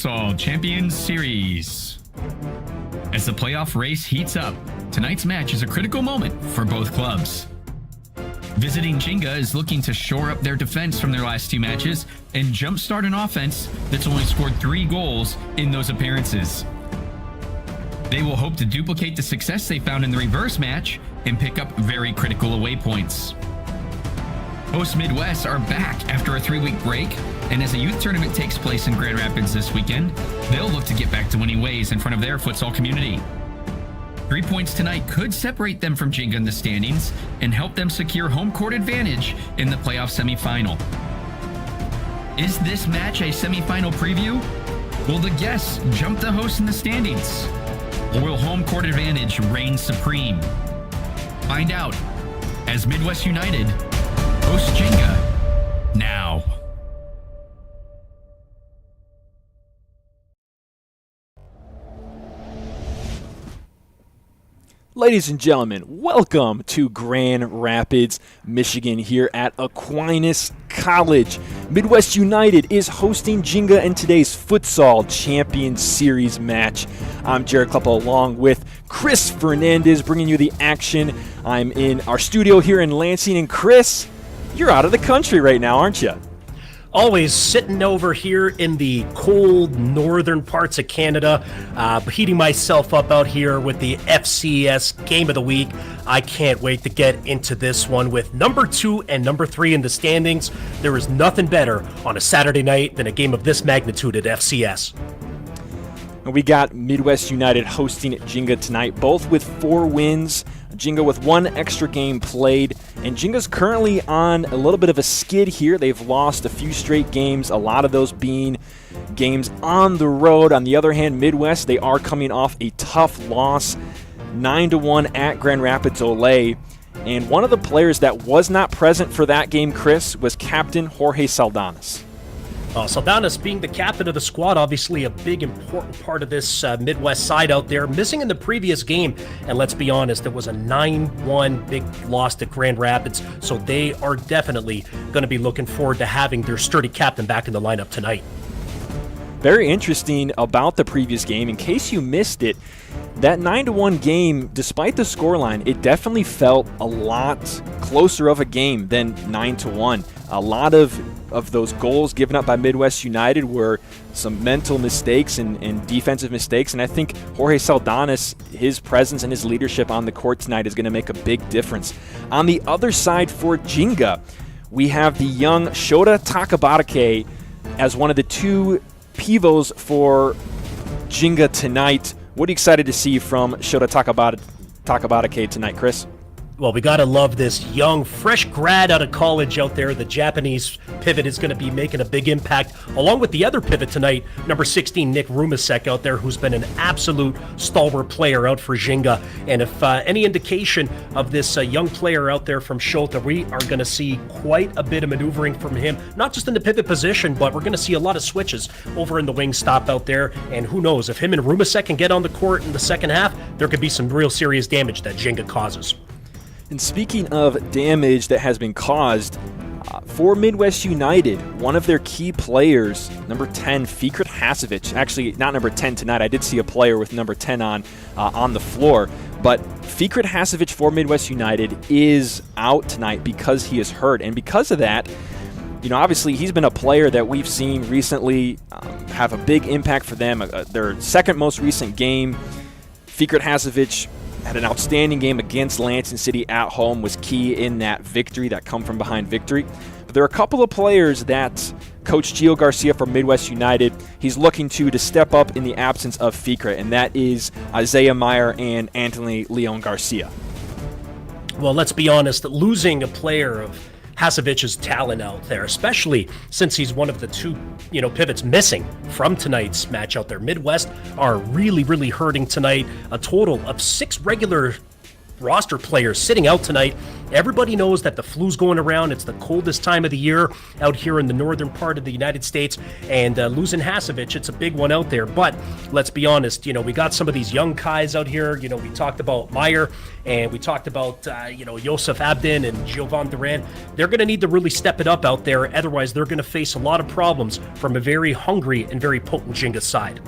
Futsal Champions Series. As the playoff race heats up, tonight's match is a critical moment for both clubs. Visiting Ginga is looking to shore up their defense from their last two matches and jumpstart an offense that's only scored 3 goals in those appearances. They will hope to duplicate the success they found in the reverse match and pick up very critical away points. Host Midwest are back after a 3-week break, and as a youth tournament takes place in Grand Rapids this weekend, they'll look to get back to winning ways in front of their futsal community. 3 points tonight could separate them from Ginga in the standings and help them secure home court advantage in the playoff semifinal. Is this match a semifinal preview? Will the guests jump the host in the standings? Or will home court advantage reign supreme? Find out as Midwest United host Ginga now. Ladies and gentlemen, welcome to Grand Rapids, Michigan here at Aquinas College. Midwest United is hosting Ginga in today's Futsal Champions Series match. I'm Jared Kleppa along with Chris Fernandez bringing you the action. I'm in our studio here in Lansing, and Chris, you're out of the country right now, aren't you? Always sitting over here in the cold northern parts of Canada, heating myself up out here with the FCS Game of the Week. I can't wait to get into this one with number 2 and number 3 in the standings. There is nothing better on a Saturday night than a game of this magnitude at FCS. And we got Midwest United hosting Ginga tonight, both with 4 wins. Ginga with 1 extra game played, and Ginga's currently on a little bit of a skid here. They've lost a few straight games, a lot of those being games on the road. On the other hand, Midwest, they are coming off a tough loss, 9-1 at Grand Rapids Olay. And one of the players that was not present for that game, Chris, was Captain Jorge Saldanas. Saldanas being the captain of the squad, obviously a big important part of this Midwest side out there, missing in the previous game, and let's be honest, it was a 9-1 big loss to Grand Rapids, so they are definitely going to be looking forward to having their sturdy captain back in the lineup tonight. Very interesting about the previous game, in case you missed it, that 9-1 game, despite the scoreline, it definitely felt a lot closer of a game than 9-1. A lot of those goals given up by Midwest United were some mental mistakes and defensive mistakes, and I think Jorge Saldanas, his presence and his leadership on the court tonight is going to make a big difference. On the other side for Ginga, we have the young Shota Takabatake as one of the 2 pivots for Ginga tonight. What are you excited to see from Shota Takabatake tonight, Chris? Well, we got to love this young, fresh grad out of college out there. The Japanese pivot is going to be making a big impact, along with the other pivot tonight, number 16, Nick Rumasek out there, who's been an absolute stalwart player out for Ginga. And if any indication of this young player out there from Shota, we are going to see quite a bit of maneuvering from him, not just in the pivot position, but we're going to see a lot of switches over in the wing stop out there. And who knows, if him and Rumasek can get on the court in the second half, there could be some real serious damage that Ginga causes. And speaking of damage that has been caused, for Midwest United, one of their key players, number 10, Fikret Hasovic, actually not number 10 tonight, I did see a player with number 10 on the floor, but Fikret Hasovic for Midwest United is out tonight because he is hurt, and because of that, obviously he's been a player that we've seen recently have a big impact for them. Their second most recent game, Fikret Hasovic had an outstanding game against Lansing City at home, was key in that victory, that come from behind victory. But there are a couple of players that Coach Gio Garcia from Midwest United, he's looking to step up in the absence of Fikret, and that is Isaiah Meyer and Anthony Leon Garcia. Well, let's be honest, losing a player of Hasovic's talent out there, especially since he's one of the 2, pivots missing from tonight's match out there. Midwest are really, really hurting tonight. A total of 6 regular roster players sitting out tonight. Everybody knows that the flu's going around. It's the coldest time of the year out here in the northern part of the United States, and losing Hasevich, it's a big one out there. But let's be honest, we got some of these young guys out here. We talked about Meyer, and we talked about Josef Abdin and Giovan Duran. They're going to need to really step it up out there. Otherwise, they're going to face a lot of problems from a very hungry and very potent Ginga side.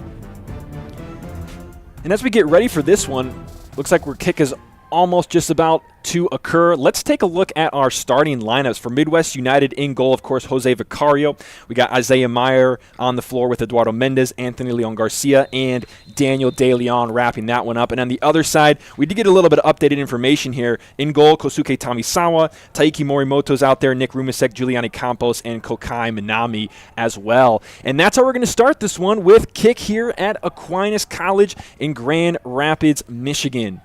And as we get ready for this one, looks like our kick is almost just about to occur. Let's take a look at our starting lineups. For Midwest United in goal, of course, Jose Vicario. We got Isaiah Meyer on the floor with Eduardo Mendez, Anthony Leon Garcia, and Daniel De Leon wrapping that one up. And on the other side, we did get a little bit of updated information here. In goal, Kosuke Tamisawa, Taiki Morimoto's out there, Nick Rumasek, Giuliani Campos, and Kokai Minami as well. And that's how we're going to start this one with kick here at Aquinas College in Grand Rapids, Michigan.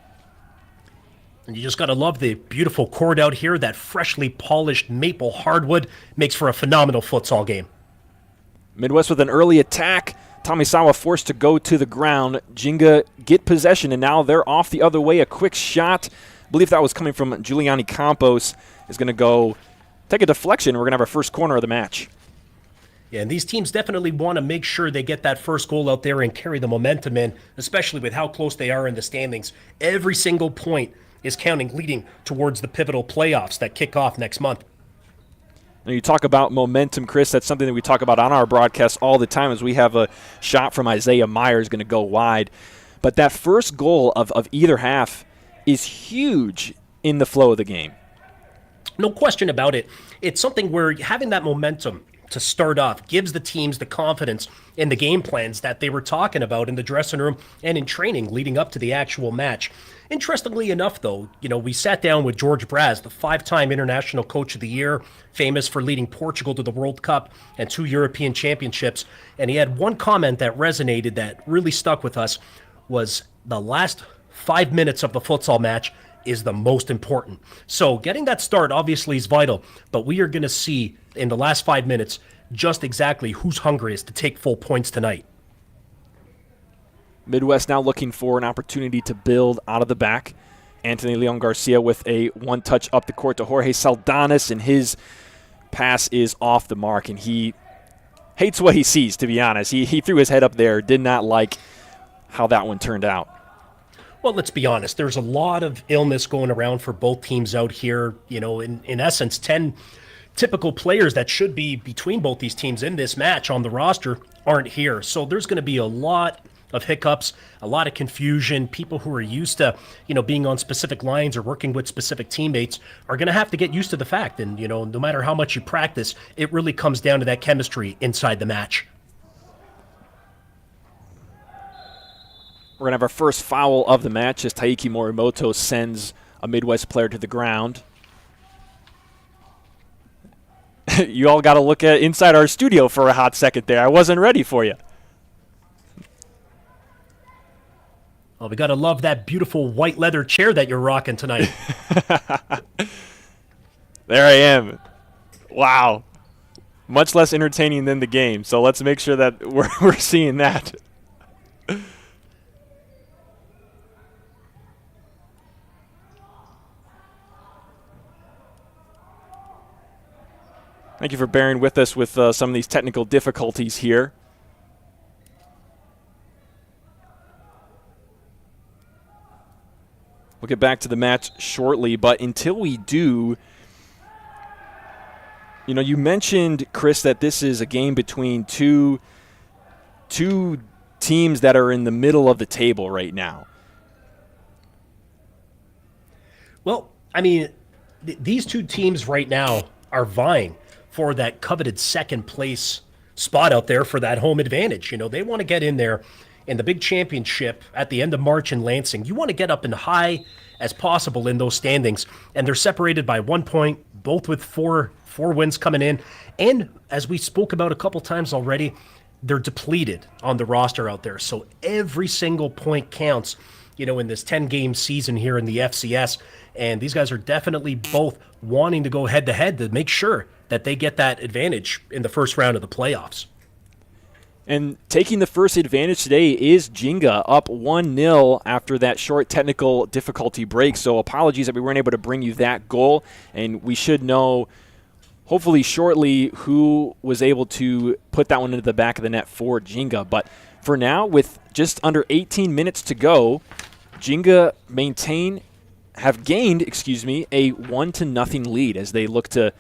And you just got to love the beautiful court out here. That freshly polished maple hardwood makes for a phenomenal futsal game. Midwest with an early attack. Tamisawa forced to go to the ground. Ginga get possession, and now they're off the other way. A quick shot. I believe that was coming from Giuliani Campos. Is going to go take a deflection. We're going to have our first corner of the match. Yeah, and these teams definitely want to make sure they get that first goal out there and carry the momentum in, especially with how close they are in the standings. Every single point is counting, leading towards the pivotal playoffs that kick off next month. Now you talk about momentum, Chris. That's something that we talk about on our broadcast all the time, as we have a shot from Isaiah Meyer is going to go wide. But that first goal of either half is huge in the flow of the game. No question about it. It's something where having that momentum to start off gives the teams the confidence in the game plans that they were talking about in the dressing room and in training leading up to the actual match. Interestingly enough, though, we sat down with George Braz, the 5-time International Coach of the Year, famous for leading Portugal to the World Cup and 2 European Championships, and he had one comment that resonated that really stuck with us, was the last 5 minutes of the futsal match is the most important. So getting that start obviously is vital, but we are going to see in the last 5 minutes just exactly who's hungriest to take full points tonight. Midwest now looking for an opportunity to build out of the back. Anthony Leon Garcia with a one-touch up the court to Jorge Saldanis, and his pass is off the mark, and he hates what he sees, to be honest. He threw his head up there, did not like how that one turned out. Well, let's be honest. There's a lot of illness going around for both teams out here. In essence, 10 typical players that should be between both these teams in this match on the roster aren't here. So there's going to be a lot of hiccups, a lot of confusion. People who are used to, being on specific lines or working with specific teammates are going to have to get used to the fact. And, no matter how much you practice, it really comes down to that chemistry inside the match. We're going to have our first foul of the match as Taiki Morimoto sends a Midwest player to the ground. You all got to look at inside our studio for a hot second there. I wasn't ready for you. Well, we got to love that beautiful white leather chair that you're rocking tonight. There I am. Wow. Much less entertaining than the game, so let's make sure that we're seeing that. Thank you for bearing with us with some of these technical difficulties here. We'll get back to the match shortly, but until we do, you mentioned, Chris, that this is a game between two teams that are in the middle of the table right now. Well, These two teams right now are vying for that coveted second place spot out there for that home advantage. They want to get in there in the big championship at the end of March in Lansing. You want to get up and high as possible in those standings, and they're separated by 1 point, both with four wins coming in. And as we spoke about a couple times already, they're depleted on the roster out there. So every single point counts, in this 10-game season here in the FCS. And these guys are definitely both wanting to go head-to-head to make sure that they get that advantage in the first round of the playoffs. And taking the first advantage today is Ginga, up 1-0 after that short technical difficulty break. So apologies that we weren't able to bring you that goal. And we should know, hopefully shortly, who was able to put that one into the back of the net for Ginga. But for now, with just under 18 minutes to go, Ginga have gained a 1-0 lead as they look to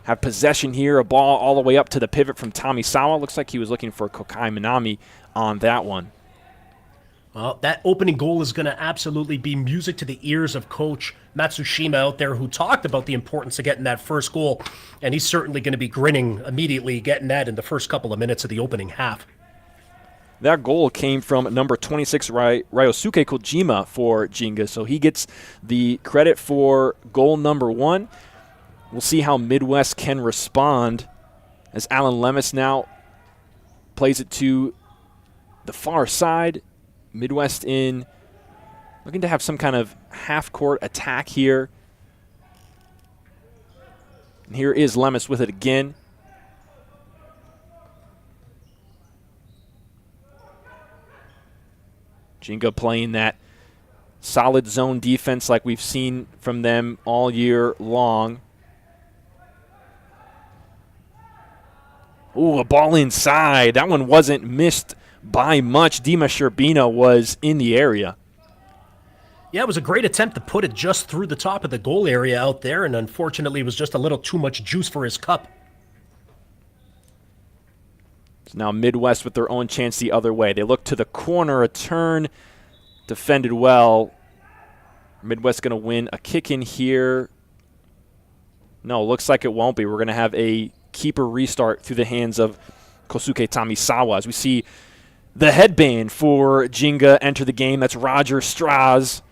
have possession here, a ball all the way up to the pivot from Tamisawa. Looks like he was looking for Kokai Minami on that one. Well, that opening goal is going to absolutely be music to the ears of Coach Matsushima out there, who talked about the importance of getting that first goal, and he's certainly going to be grinning immediately getting that in the first couple of minutes of the opening half. That goal came from number 26, Ryosuke Kojima for Ginga, so he gets the credit for goal number 1. We'll see how Midwest can respond as Alan Lemus now plays it to the far side. Midwest looking to have some kind of half-court attack here. And here is Lemus with it again. Ginga playing that solid zone defense like we've seen from them all year long. Ooh, a ball inside. That one wasn't missed by much. Dima Sherbina was in the area. Yeah, it was a great attempt to put it just through the top of the goal area out there, and unfortunately it was just a little too much juice for his cup. So now Midwest with their own chance the other way. They look to the corner, a turn, defended well. Midwest going to win a kick in here. No, looks like it won't be. We're going to have a keeper restart through the hands of Kosuke Tamisawa as we see the headband for Ginga enter the game. That's Roger Straz.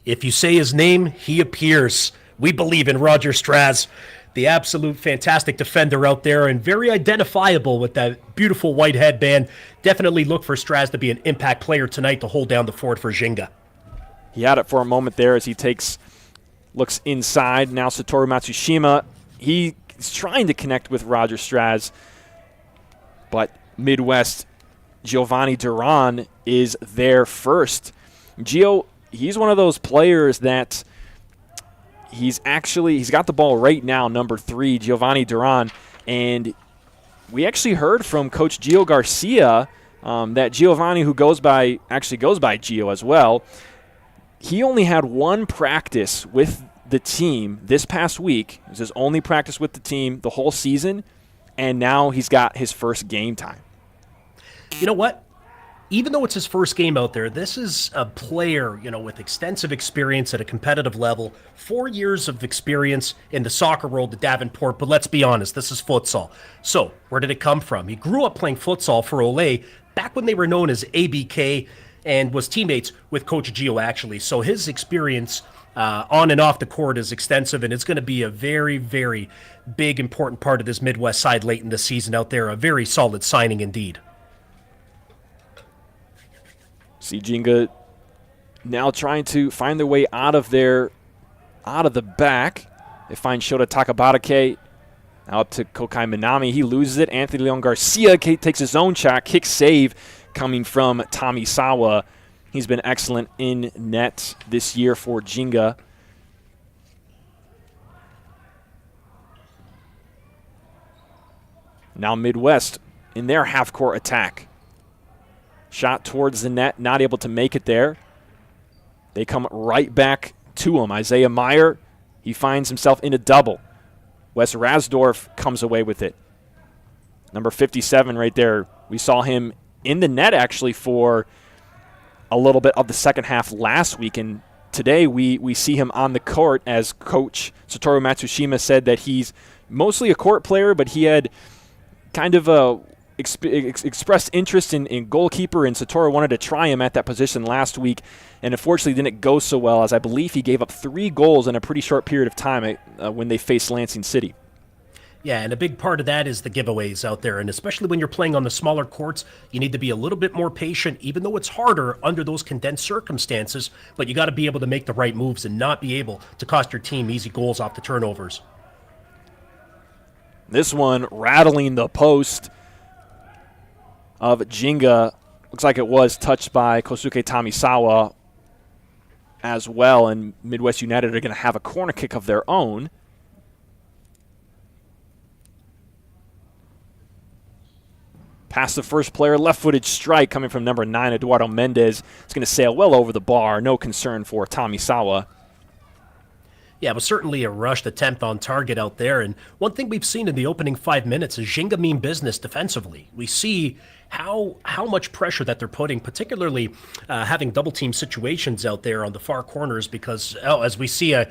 If you say his name, he appears. We believe in Roger Straz, the absolute fantastic defender out there, and very identifiable with that beautiful white headband. Definitely look for Straz to be an impact player tonight to hold down the fort for Ginga. He had it for a moment there as he looks inside. Now Satoru Matsushima, he's trying to connect with Roger Straz, but Midwest Giovanni Duran is there first. Gio, he's one of those players that he's got the ball right now, number 3, Giovanni Duran, and we actually heard from Coach Gio Garcia that Giovanni, who goes by Gio as well, he only had one practice with the team this past week. It was his only practice with the team the whole season, and now he's got his first game time. You know what? Even though it's his first game out there, this is a player, with extensive experience at a competitive level, 4 years of experience in the soccer world at Davenport, but let's be honest, this is futsal. So, where did it come from? He grew up playing futsal for Olay back when they were known as ABK and was teammates with Coach Gio, actually. So his experience on and off the court is extensive, and it's going to be a very, very big, important part of this Midwest side late in the season out there. A very solid signing indeed. See Ginga now trying to find their way out of the back. They find Shota Takabatake. Now up to Kokai Minami. He loses it. Anthony Leon Garcia takes his own shot. Kick save coming from Tamisawa. He's been excellent in net this year for Ginga. Now Midwest in their half-court attack. Shot towards the net, not able to make it there. They come right back to him. Isaiah Meyer, he finds himself in a double. Wes Rasdorf comes away with it. Number 57 right there. We saw him in the net actually for a little bit of the second half last week, and today we see him on the court as Coach Satoru Matsushima said that he's mostly a court player, but he had kind of expressed interest in goalkeeper, and Satoru wanted to try him at that position last week, and unfortunately didn't go so well, as I believe he gave up 3 goals in a pretty short period of time when they faced Lansing City. Yeah, and a big part of that is the giveaways out there, and especially when you're playing on the smaller courts, you need to be a little bit more patient, even though it's harder under those condensed circumstances, but you got to be able to make the right moves and not be able to cost your team easy goals off the turnovers. This one rattling the post. of Ginga. Looks like it was touched by Kosuke Tamisawa as well, and Midwest United are going to have a corner kick of their own. Past the first player, left-footed strike coming from number 9, Eduardo Mendez. It's going to sail well over the bar. No concern for Tamisawa. Yeah, it was certainly a rushed attempt on target out there. And one thing we've seen in the opening 5 minutes is Ginga mean business defensively. We see how much pressure that they're putting, particularly having double-team situations out there on the far corners because, as we see a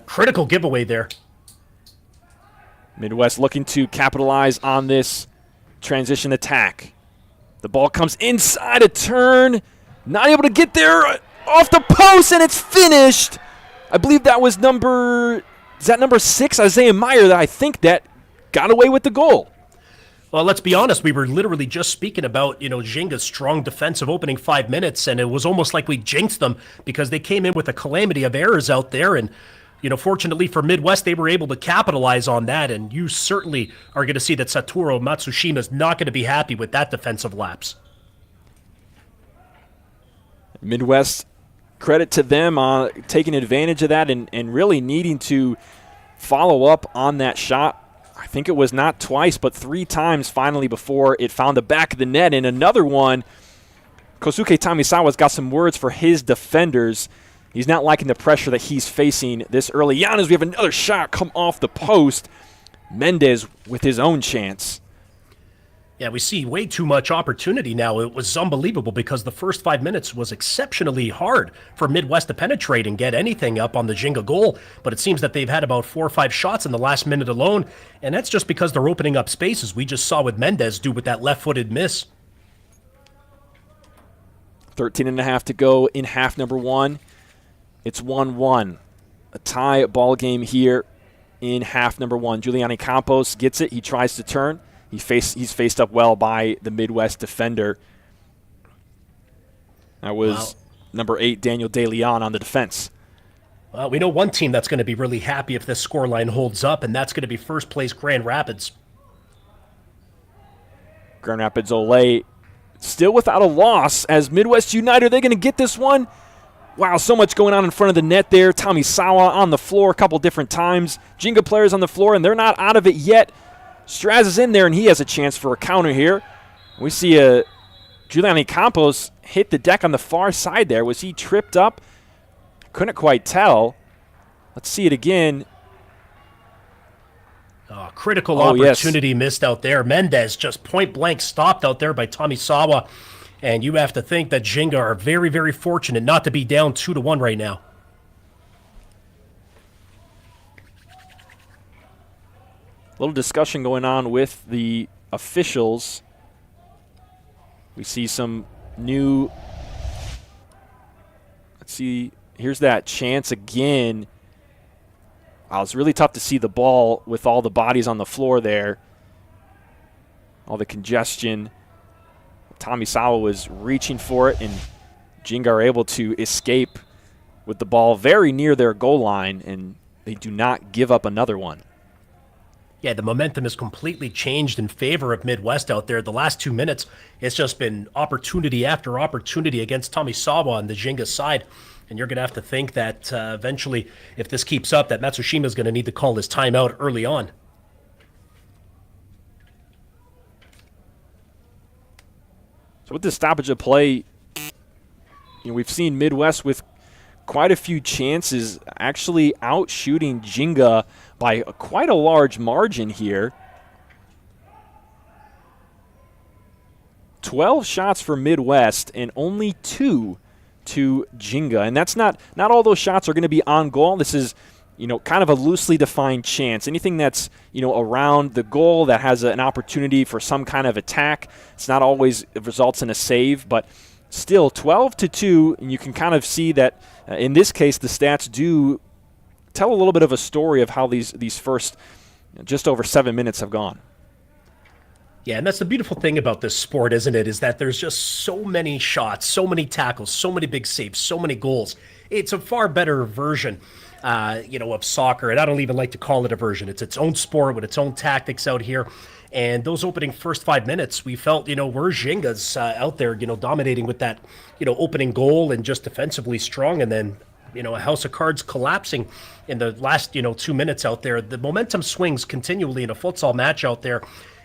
critical giveaway there. Midwest looking to capitalize on this transition attack. The ball comes inside a turn. Not able to get there off the post, and it's finished. I believe that was number 6, Isaiah Meyer, that I think that got away with the goal. Well, let's be honest. We were literally just speaking about, Ginga's strong defensive opening 5 minutes, and it was almost like we jinxed them because they came in with a calamity of errors out there. And, fortunately for Midwest, they were able to capitalize on that. And you certainly are going to see that Satoru Matsushima is not going to be happy with that defensive lapse. Midwest, credit to them taking advantage of that and really needing to follow up on that shot. I think it was not twice, but 3 times finally before it found the back of the net. And another one, Kosuke Tamisawa's got some words for his defenders. He's not liking the pressure that he's facing this early on as we have another shot come off the post. Mendez with his own chance. Yeah, we see way too much opportunity now. It was unbelievable because the first 5 minutes was exceptionally hard for Midwest to penetrate and get anything up on the Ginga goal. But it seems that they've had about 4 or 5 shots in the last minute alone. And that's just because they're opening up spaces. We just saw what Mendez do with that left-footed miss. 13.5 to go in half number 1. It's 1-1. A tie ball game here in half number 1. Giuliani Campos gets it. He tries to turn. He's faced up well by the Midwest defender. That was number 8, Daniel De Leon, on the defense. Well, we know one team that's going to be really happy if this scoreline holds up, and that's going to be first place Grand Rapids. Grand Rapids Ole still without a loss as Midwest United. Are they going to get this one? Wow, so much going on in front of the net there. Tamisawa on the floor a couple different times. Ginga players on the floor, and they're not out of it yet. Straz is in there, and he has a chance for a counter here. We see Giuliani Campos hit the deck on the far side there. Was he tripped up? Couldn't quite tell. Let's see it again. Critical opportunity missed out there. Mendez just point-blank stopped out there by Tamisawa. And you have to think that Ginga are very, very fortunate not to be down 2-1 right now. A little discussion going on with the officials. We see some new... Let's see. Here's that chance again. Wow, it's really tough to see the ball with all the bodies on the floor there. All the congestion. Tamisawa was reaching for it, and Ginga are able to escape with the ball very near their goal line, and they do not give up another one. Yeah, the momentum has completely changed in favor of Midwest out there. The last 2 minutes, it's just been opportunity after opportunity against Tamisawa on the Ginga side. And you're going to have to think that eventually, if this keeps up, that Matsushima is going to need to call his timeout early on. So with the stoppage of play, we've seen Midwest with quite a few chances actually outshooting Ginga by quite a large margin here. 12 shots for Midwest and only 2 to Ginga. And that's not all those shots are going to be on goal. This is, kind of a loosely defined chance. Anything that's, around the goal that has an opportunity for some kind of attack, it's not always results in a save, but still 12-2, and you can kind of see that in this case the stats do tell a little bit of a story of how these first just over 7 minutes have gone. Yeah, and that's the beautiful thing about this sport, isn't it, is that there's just so many shots, so many tackles, so many big saves, so many goals. It's a far better version of soccer, and I don't even like to call it a version. It's its own sport with its own tactics out here. And those opening first 5 minutes, we felt, we're Ginga's out there, dominating with that, opening goal and just defensively strong. And then, a house of cards collapsing in the last, 2 minutes out there. The momentum swings continually in a futsal match out there.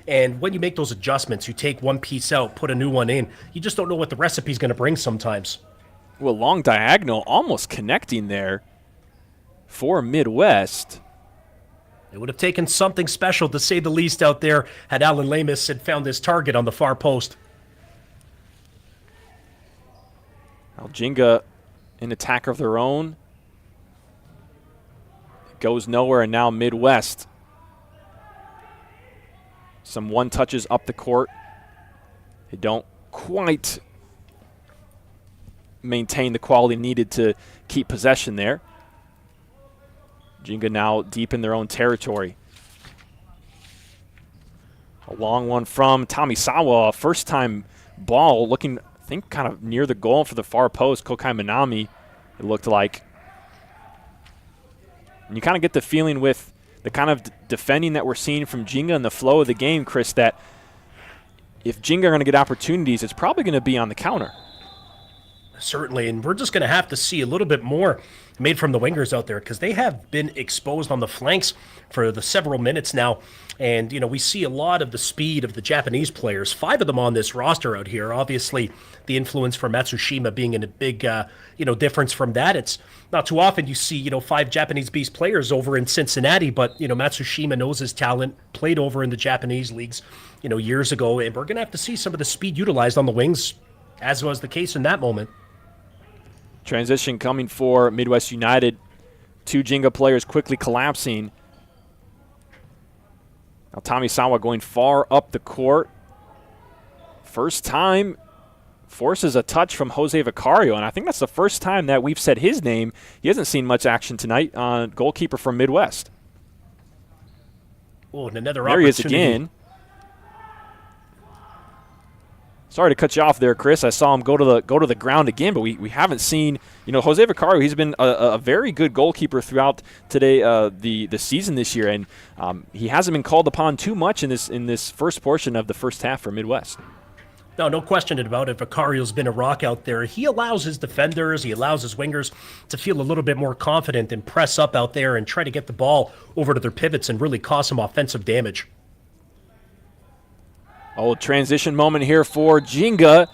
And when you make those adjustments, you take one piece out, put a new one in. You just don't know what the recipe's going to bring sometimes. Well, long diagonal, almost connecting there for Midwest. It would have taken something special, to say the least, out there had Alan Lamus had found his target on the far post. Now Ginga, an attacker of their own. It goes nowhere, and now Midwest. Some one touches up the court. They don't quite maintain the quality needed to keep possession there. Ginga now deep in their own territory. A long one from Tamisawa. First time ball looking, I think, kind of near the goal for the far post. Kokai Minami, it looked like. And you kind of get the feeling with the kind of defending that we're seeing from Ginga and the flow of the game, Chris, that if Ginga are going to get opportunities, it's probably going to be on the counter. Certainly, and we're just going to have to see a little bit more made from the wingers out there, because they have been exposed on the flanks for the several minutes now. And, we see a lot of the speed of the Japanese players, 5 of them on this roster out here. Obviously, the influence from Matsushima being in a big, difference from that. It's not too often you see, 5 Japanese beast players over in Cincinnati, but, Matsushima knows his talent, played over in the Japanese leagues, years ago. And we're going to have to see some of the speed utilized on the wings, as was the case in that moment. Transition coming for Midwest United. 2 Ginga players quickly collapsing. Now Tamisawa going far up the court. First time forces a touch from Jose Vicario, and I think that's the first time that we've said his name. He hasn't seen much action tonight on goalkeeper from Midwest. Oh, and another there opportunity. He is again. Sorry to cut you off there, Chris. I saw him go to the ground again, but we haven't seen, Jose Vicario. He's been a very good goalkeeper throughout today the season this year, and he hasn't been called upon too much in this first portion of the first half for Midwest. No question about it. Vicario's been a rock out there. He allows his defenders, he allows his wingers to feel a little bit more confident and press up out there and try to get the ball over to their pivots and really cause some offensive damage. Oh, transition moment here for Ginga.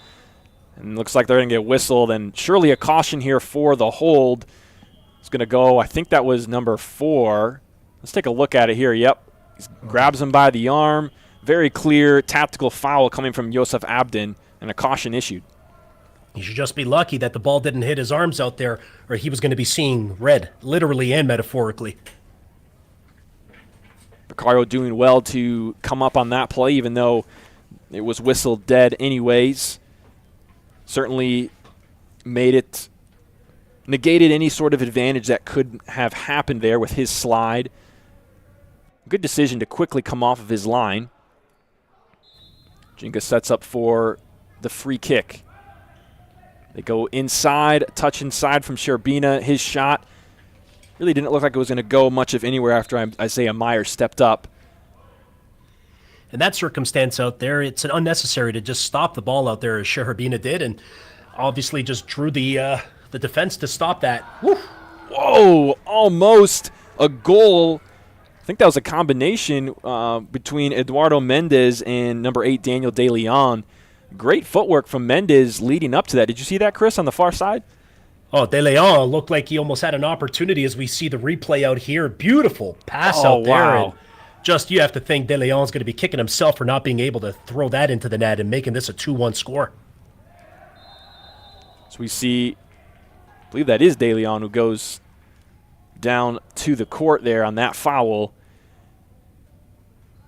And looks like they're going to get whistled, and surely a caution here for the hold. It's going to go, I think that was number 4. Let's take a look at it here. Yep. He grabs him by the arm. Very clear tactical foul coming from Yosef Abdin, and a caution issued. He should just be lucky that the ball didn't hit his arms out there, or he was going to be seeing red, literally and metaphorically. Vicario doing well to come up on that play, even though it was whistled dead anyways. Certainly negated any sort of advantage that could have happened there with his slide. Good decision to quickly come off of his line. Ginga sets up for the free kick. They go inside, touch inside from Sherbina. His shot really didn't look like it was going to go much of anywhere after Isaiah Meyer stepped up. In that circumstance out there, it's unnecessary to just stop the ball out there as Sherbina did, and obviously just drew the defense to stop that. Woo. Whoa, almost a goal. I think that was a combination between Eduardo Mendez and number 8, Daniel De Leon. Great footwork from Mendez leading up to that. Did you see that, Chris, on the far side? Oh, De Leon looked like he almost had an opportunity as we see the replay out here. Beautiful pass out there. Wow. And just you have to think De Leon's going to be kicking himself for not being able to throw that into the net and making this a 2-1 score. So we see, I believe that is De Leon who goes down to the court there on that foul.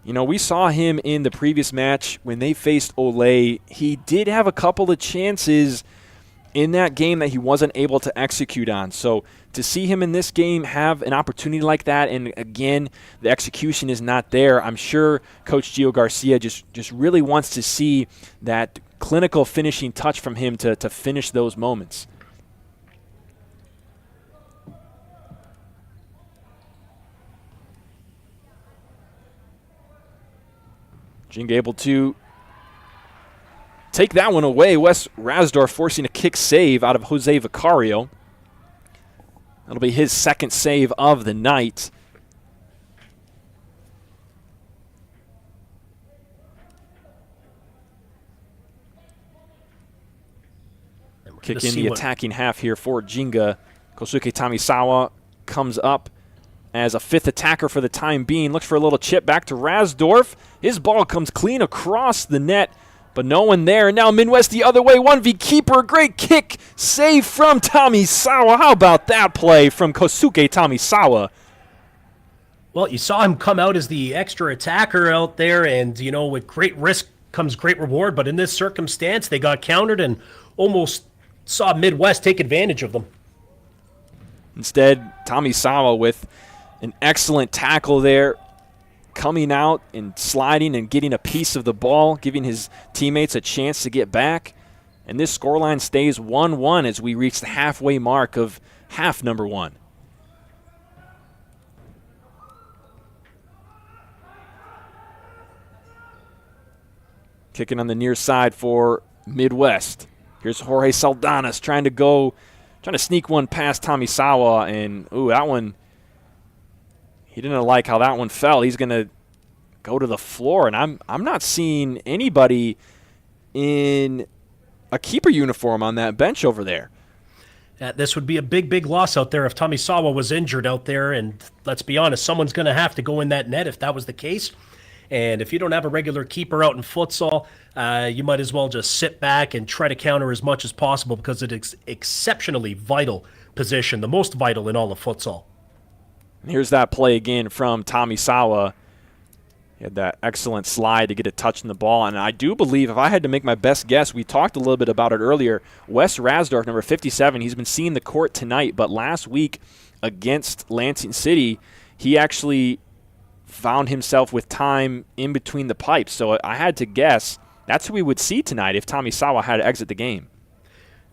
We saw him in the previous match when they faced Olay. He did have a couple of chances in that game that he wasn't able to execute on. So to see him in this game have an opportunity like that, and again, the execution is not there, I'm sure Coach Gio Garcia just really wants to see that clinical finishing touch from him to finish those moments. Ginga able to take that one away. Wes Rasdorf forcing a kick save out of Jose Vicario. That'll be his second save of the night. Kick in the attacking half here for Ginga. Kosuke Tamisawa comes up as a fifth attacker for the time being. Looks for a little chip back to Rasdorf. His ball comes clean across the net, but no one there. Now Midwest the other way, 1v keeper. Great kick save from Tamisawa. How about that play from Kosuke Tamisawa? Well, you saw him come out as the extra attacker out there, and, you know, with great risk comes great reward. But in this circumstance, they got countered and almost saw Midwest take advantage of them. Instead, Tamisawa with an excellent tackle there, coming out and sliding and getting a piece of the ball, giving his teammates a chance to get back. And this scoreline stays 1-1 as we reach the halfway mark of half number 1. Kicking on the near side for Midwest. Here's Jorge Saldanas trying to sneak one past Tamisawa, and that one, he didn't like how that one fell. He's going to go to the floor, and I'm not seeing anybody in a keeper uniform on that bench over there. This would be a big, big loss out there if Tamisawa was injured out there, and let's be honest, someone's going to have to go in that net if that was the case. And if you don't have a regular keeper out in futsal, you might as well just sit back and try to counter as much as possible because it's exceptionally vital position, the most vital in all of futsal. And here's that play again from Tamisawa. He had that excellent slide to get a touch in the ball. And I do believe, if I had to make my best guess, we talked a little bit about it earlier, Wes Rasdorf, number 57, he's been seeing the court tonight, but last week against Lansing City, he actually found himself with time in between the pipes. So I had to guess that's who we would see tonight if Tamisawa had to exit the game.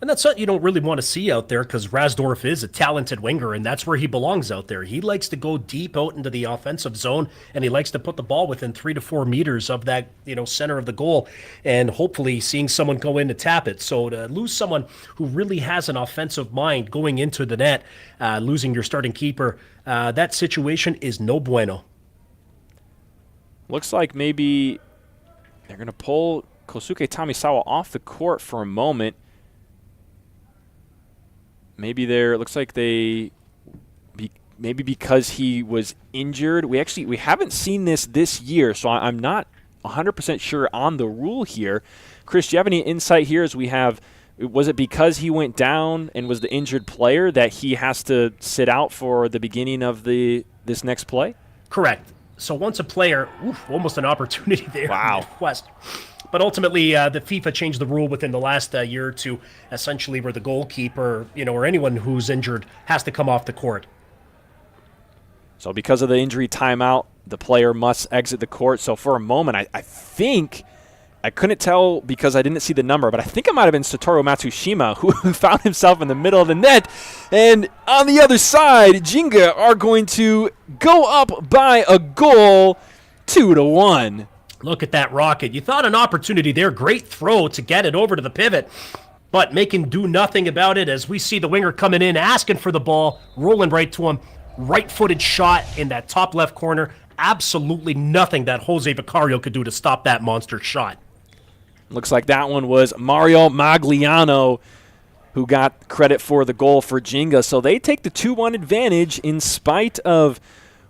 And that's something you don't really want to see out there because Rasdorf is a talented winger, and that's where he belongs out there. He likes to go deep out into the offensive zone, and he likes to put the ball within 3 to 4 meters of that, center of the goal, and hopefully seeing someone go in to tap it. So to lose someone who really has an offensive mind going into the net, losing your starting keeper, that situation is no bueno. Looks like maybe they're going to pull Kosuke Tamisawa off the court for a moment. Maybe maybe because he was injured. We haven't seen this year, so I'm not 100% sure on the rule here. Chris, do you have any insight here as we have, was it because he went down and was the injured player that he has to sit out for the beginning of this next play? Correct. So once a player, almost an opportunity there. Wow. West. But ultimately, the FIFA changed the rule within the last year or two, essentially where the goalkeeper, or anyone who's injured has to come off the court. So because of the injury timeout, the player must exit the court. So for a moment, I think, I couldn't tell because I didn't see the number, but I think it might have been Satoru Matsushima who found himself in the middle of the net. And on the other side, Ginga are going to go up by a goal, 2-1. Look at that rocket. You thought an opportunity there. Great throw to get it over to the pivot, but making do nothing about it as we see the winger coming in, asking for the ball, rolling right to him. Right-footed shot in that top left corner. Absolutely nothing that Jose Vicario could do to stop that monster shot. Looks like that one was Mario Magliano who got credit for the goal for Ginga. So they take the 2-1 advantage in spite of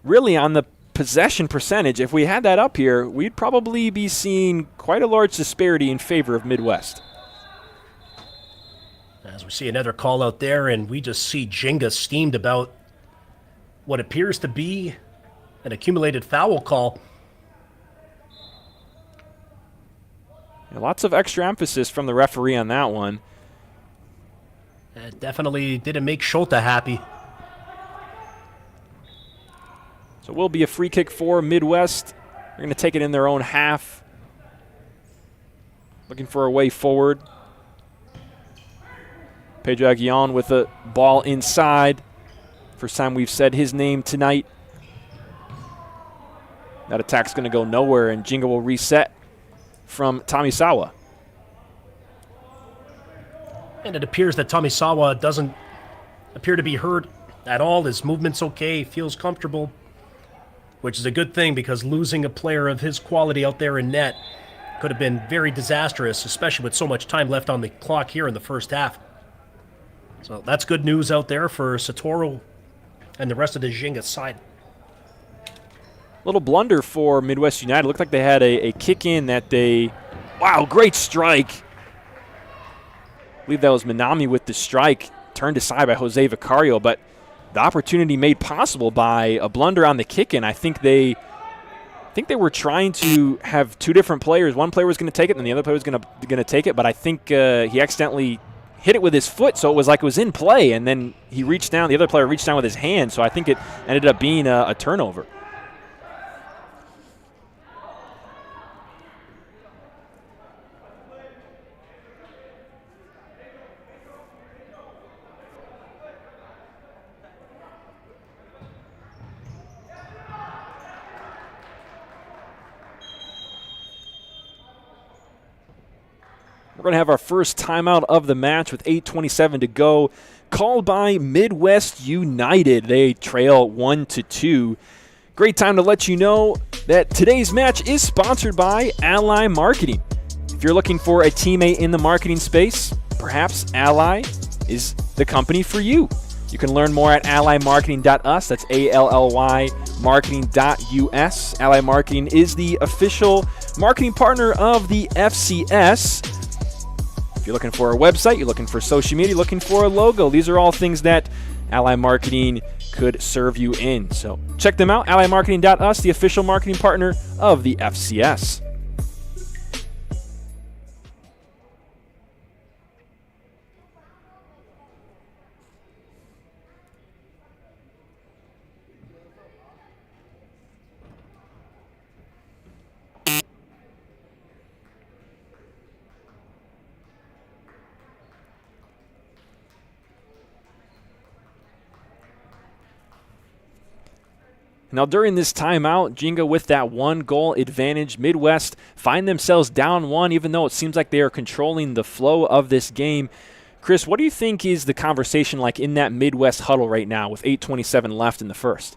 really on the possession percentage. If we had that up here, we'd probably be seeing quite a large disparity in favor of Midwest. As we see another call out there, and we just see Ginga steamed about what appears to be an accumulated foul call. Lots of extra emphasis from the referee on that one. It definitely didn't make Shota happy. So it will be a free kick for Midwest. They're going to take it in their own half. Looking for a way forward. Pedro Aguillon with the ball inside. First time we've said his name tonight. That attack's going to go nowhere, and Ginga will reset from Tomisawa. And it appears that Tomisawa doesn't appear to be hurt at all. His movement's okay, feels comfortable, which is a good thing because losing a player of his quality out there in net could have been very disastrous, especially with so much time left on the clock here in the first half. So that's good news out there for Satoru and the rest of the Ginga side. Little blunder for Midwest United. Looked like they had a kick in that they... Wow, great strike. I believe that was Minami with the strike, turned aside by Jose Vicario, but the opportunity made possible by a blunder on the kick-in. I think they were trying to have two different players. One player was going to take it, and the other player was going to take it, but I think he accidentally hit it with his foot, so it was like it was in play, and then he reached down. The other player reached down with his hand, so I think it ended up being a turnover. We're going to have our first timeout of the match with 8:27 to go, called by Midwest United. They trail 1-2. Great time to let you know that today's match is sponsored by Ally Marketing. If you're looking for a teammate in the marketing space, perhaps Ally is the company for you. You can learn more at allymarketing.us. That's ALLY marketing.us. Ally Marketing is the official marketing partner of the FCS. If you're looking for a website, you're looking for social media, you're looking for a logo, these are all things that Ally Marketing could serve you in. So check them out, allymarketing.us, the official marketing partner of the FCS. Now, during this timeout, Ginga with that 1-goal advantage. Midwest find themselves down 1, even though it seems like they are controlling the flow of this game. Chris, what do you think is the conversation like in that Midwest huddle right now with 8:27 left in the first?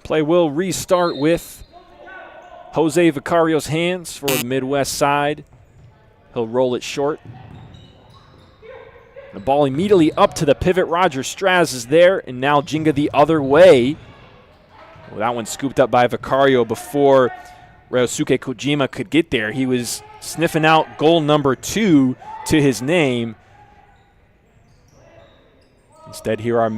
Play will restart with Jose Vicario's hands for the Midwest side. He'll roll it short. The ball immediately up to the pivot. Roger Straz is there, and now Ginga the other way. Well, that one scooped up by Vicario before Ryosuke Kojima could get there. He was sniffing out goal number 2 to his name. Instead, here are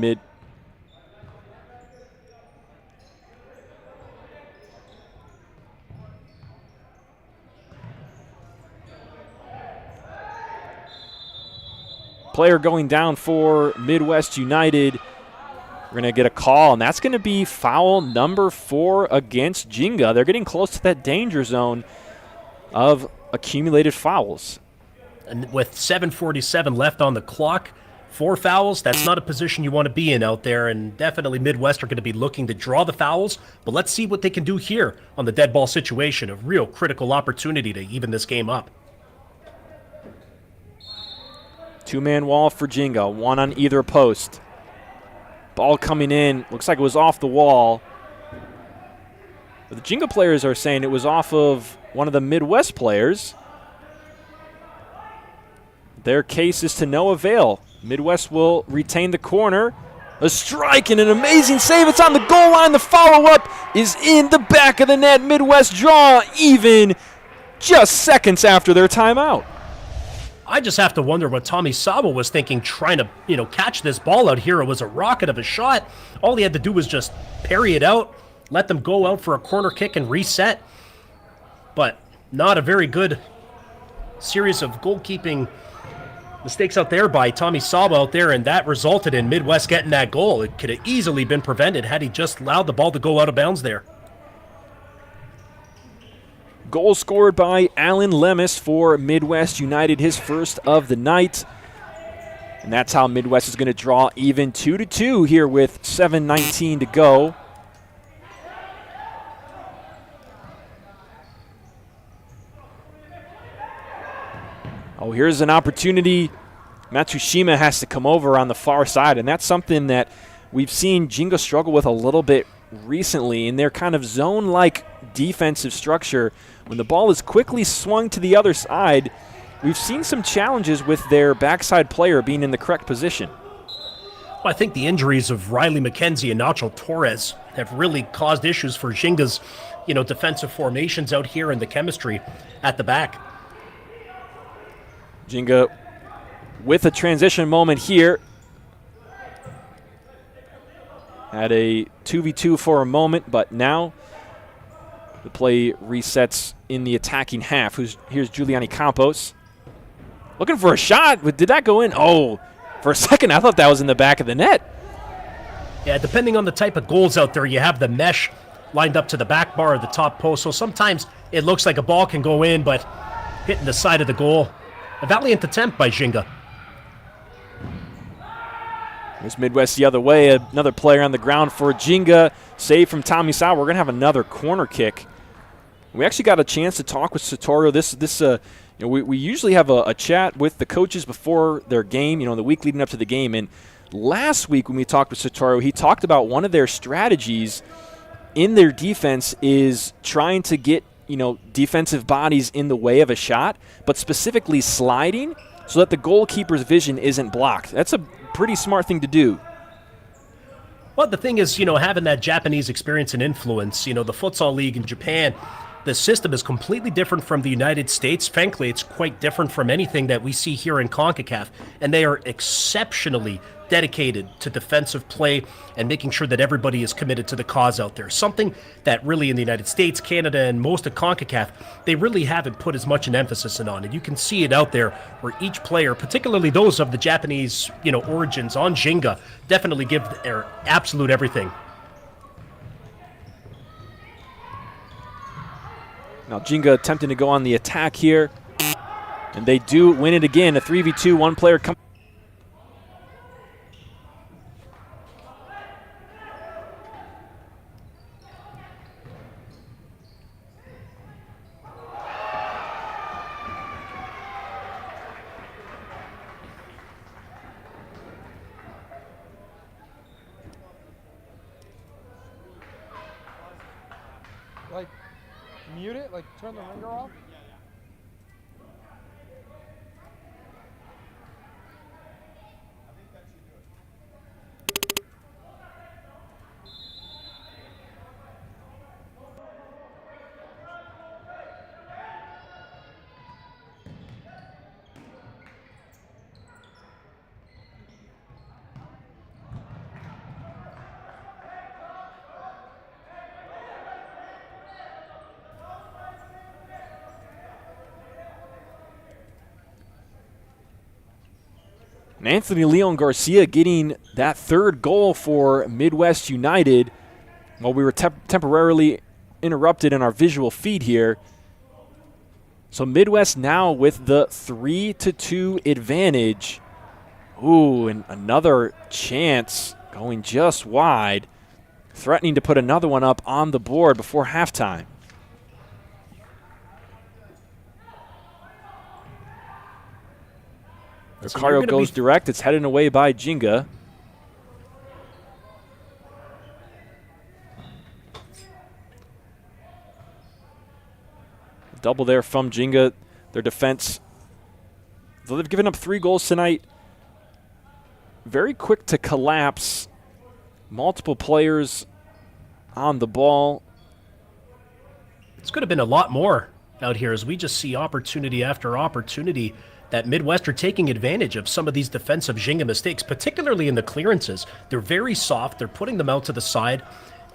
player going down for Midwest United. We're going to get a call, and that's going to be foul number 4 against Ginga. They're getting close to that danger zone of accumulated fouls. And with 7:47 left on the clock, 4 fouls, that's not a position you want to be in out there, and definitely Midwest are going to be looking to draw the fouls, but let's see what they can do here on the dead ball situation, a real critical opportunity to even this game up. 2-man wall for Ginga, 1 on either post. Ball coming in, looks like it was off the wall. But the Ginga players are saying it was off of one of the Midwest players. Their case is to no avail. Midwest will retain the corner. A strike and an amazing save. It's on the goal line. The follow-up is in the back of the net. Midwest draw even just seconds after their timeout. I just have to wonder what Tommy Sabo was thinking trying to, catch this ball out here. It was a rocket of a shot. All he had to do was just parry it out, let them go out for a corner kick and reset. But not a very good series of goalkeeping mistakes out there by Tommy Sabo out there, and that resulted in Midwest getting that goal. It could have easily been prevented had he just allowed the ball to go out of bounds there. Goal scored by Alan Lemus for Midwest United, his first of the night. And that's how Midwest is going to draw even 2-2 here with 7:19 to go. Oh, here's an opportunity. Matsushima has to come over on the far side, and that's something that we've seen Ginga struggle with a little bit recently in their kind of zone-like defensive structure. When the ball is quickly swung to the other side, we've seen some challenges with their backside player being in the correct position. Well, I think the injuries of Riley McKenzie and Nacho Torres have really caused issues for Ginga's, defensive formations out here and the chemistry at the back. Ginga with a transition moment here. Had a 2v2 for a moment, but now the play resets in the attacking half. Here's Giuliani Campos. Looking for a shot. Did that go in? Oh, for a second I thought that was in the back of the net. Yeah, depending on the type of goals out there, you have the mesh lined up to the back bar or the top post. So sometimes it looks like a ball can go in, but hitting the side of the goal. A valiant attempt by Ginga. There's Midwest the other way. Another player on the ground for Ginga. Save from Tommy Sau. We're going to have another corner kick. We actually got a chance to talk with Satoru. We usually have a chat with the coaches before their game, the week leading up to the game. And last week when we talked with Satoru, he talked about one of their strategies in their defense is trying to get defensive bodies in the way of a shot, but specifically sliding so that the goalkeeper's vision isn't blocked. That's a pretty smart thing to do. Well, the thing is, having that Japanese experience and influence, the Futsal League in Japan, the system is completely different from the United States. Frankly, it's quite different from anything that we see here in CONCACAF, and they are exceptionally dedicated to defensive play and making sure that everybody is committed to the cause out there. Something that really in the United States, Canada, and most of CONCACAF, they really haven't put as much an emphasis on. And you can see it out there where each player, particularly those of the Japanese, origins on Ginga, definitely give their absolute everything. Now Ginga attempting to go on the attack here, and they do win it again. A 3v2, one player comes. Mute it, turn the ringer off. And Anthony Leon Garcia getting that third goal for Midwest United while we were temporarily interrupted in our visual feed here. So Midwest now with the 3-2 advantage. Ooh, and another chance going just wide, threatening to put another one up on the board before halftime. Ricario goes direct. It's headed away by Ginga. Double there from Ginga. Their defense, though they've given up 3 goals tonight, very quick to collapse. Multiple players on the ball. This could have been a lot more out here as we just see opportunity after opportunity that Midwest are taking advantage of some of these defensive Ginga mistakes, particularly in the clearances. They're very soft. They're putting them out to the side.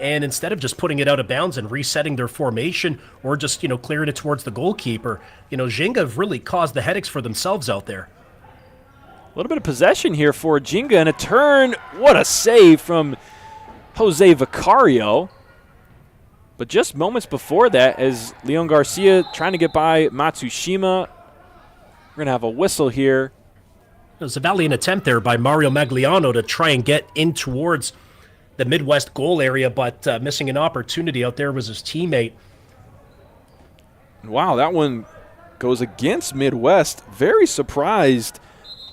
And instead of just putting it out of bounds and resetting their formation or just, clearing it towards the goalkeeper, Ginga have really caused the headaches for themselves out there. A little bit of possession here for Ginga and a turn. What a save from Jose Vicario. But just moments before that, as Leon Garcia trying to get by Matsushima, we're going to have a whistle here. It was a valiant attempt there by Mario Magliano to try and get in towards the Midwest goal area, but missing an opportunity out there was his teammate. Wow, that one goes against Midwest. Very surprised.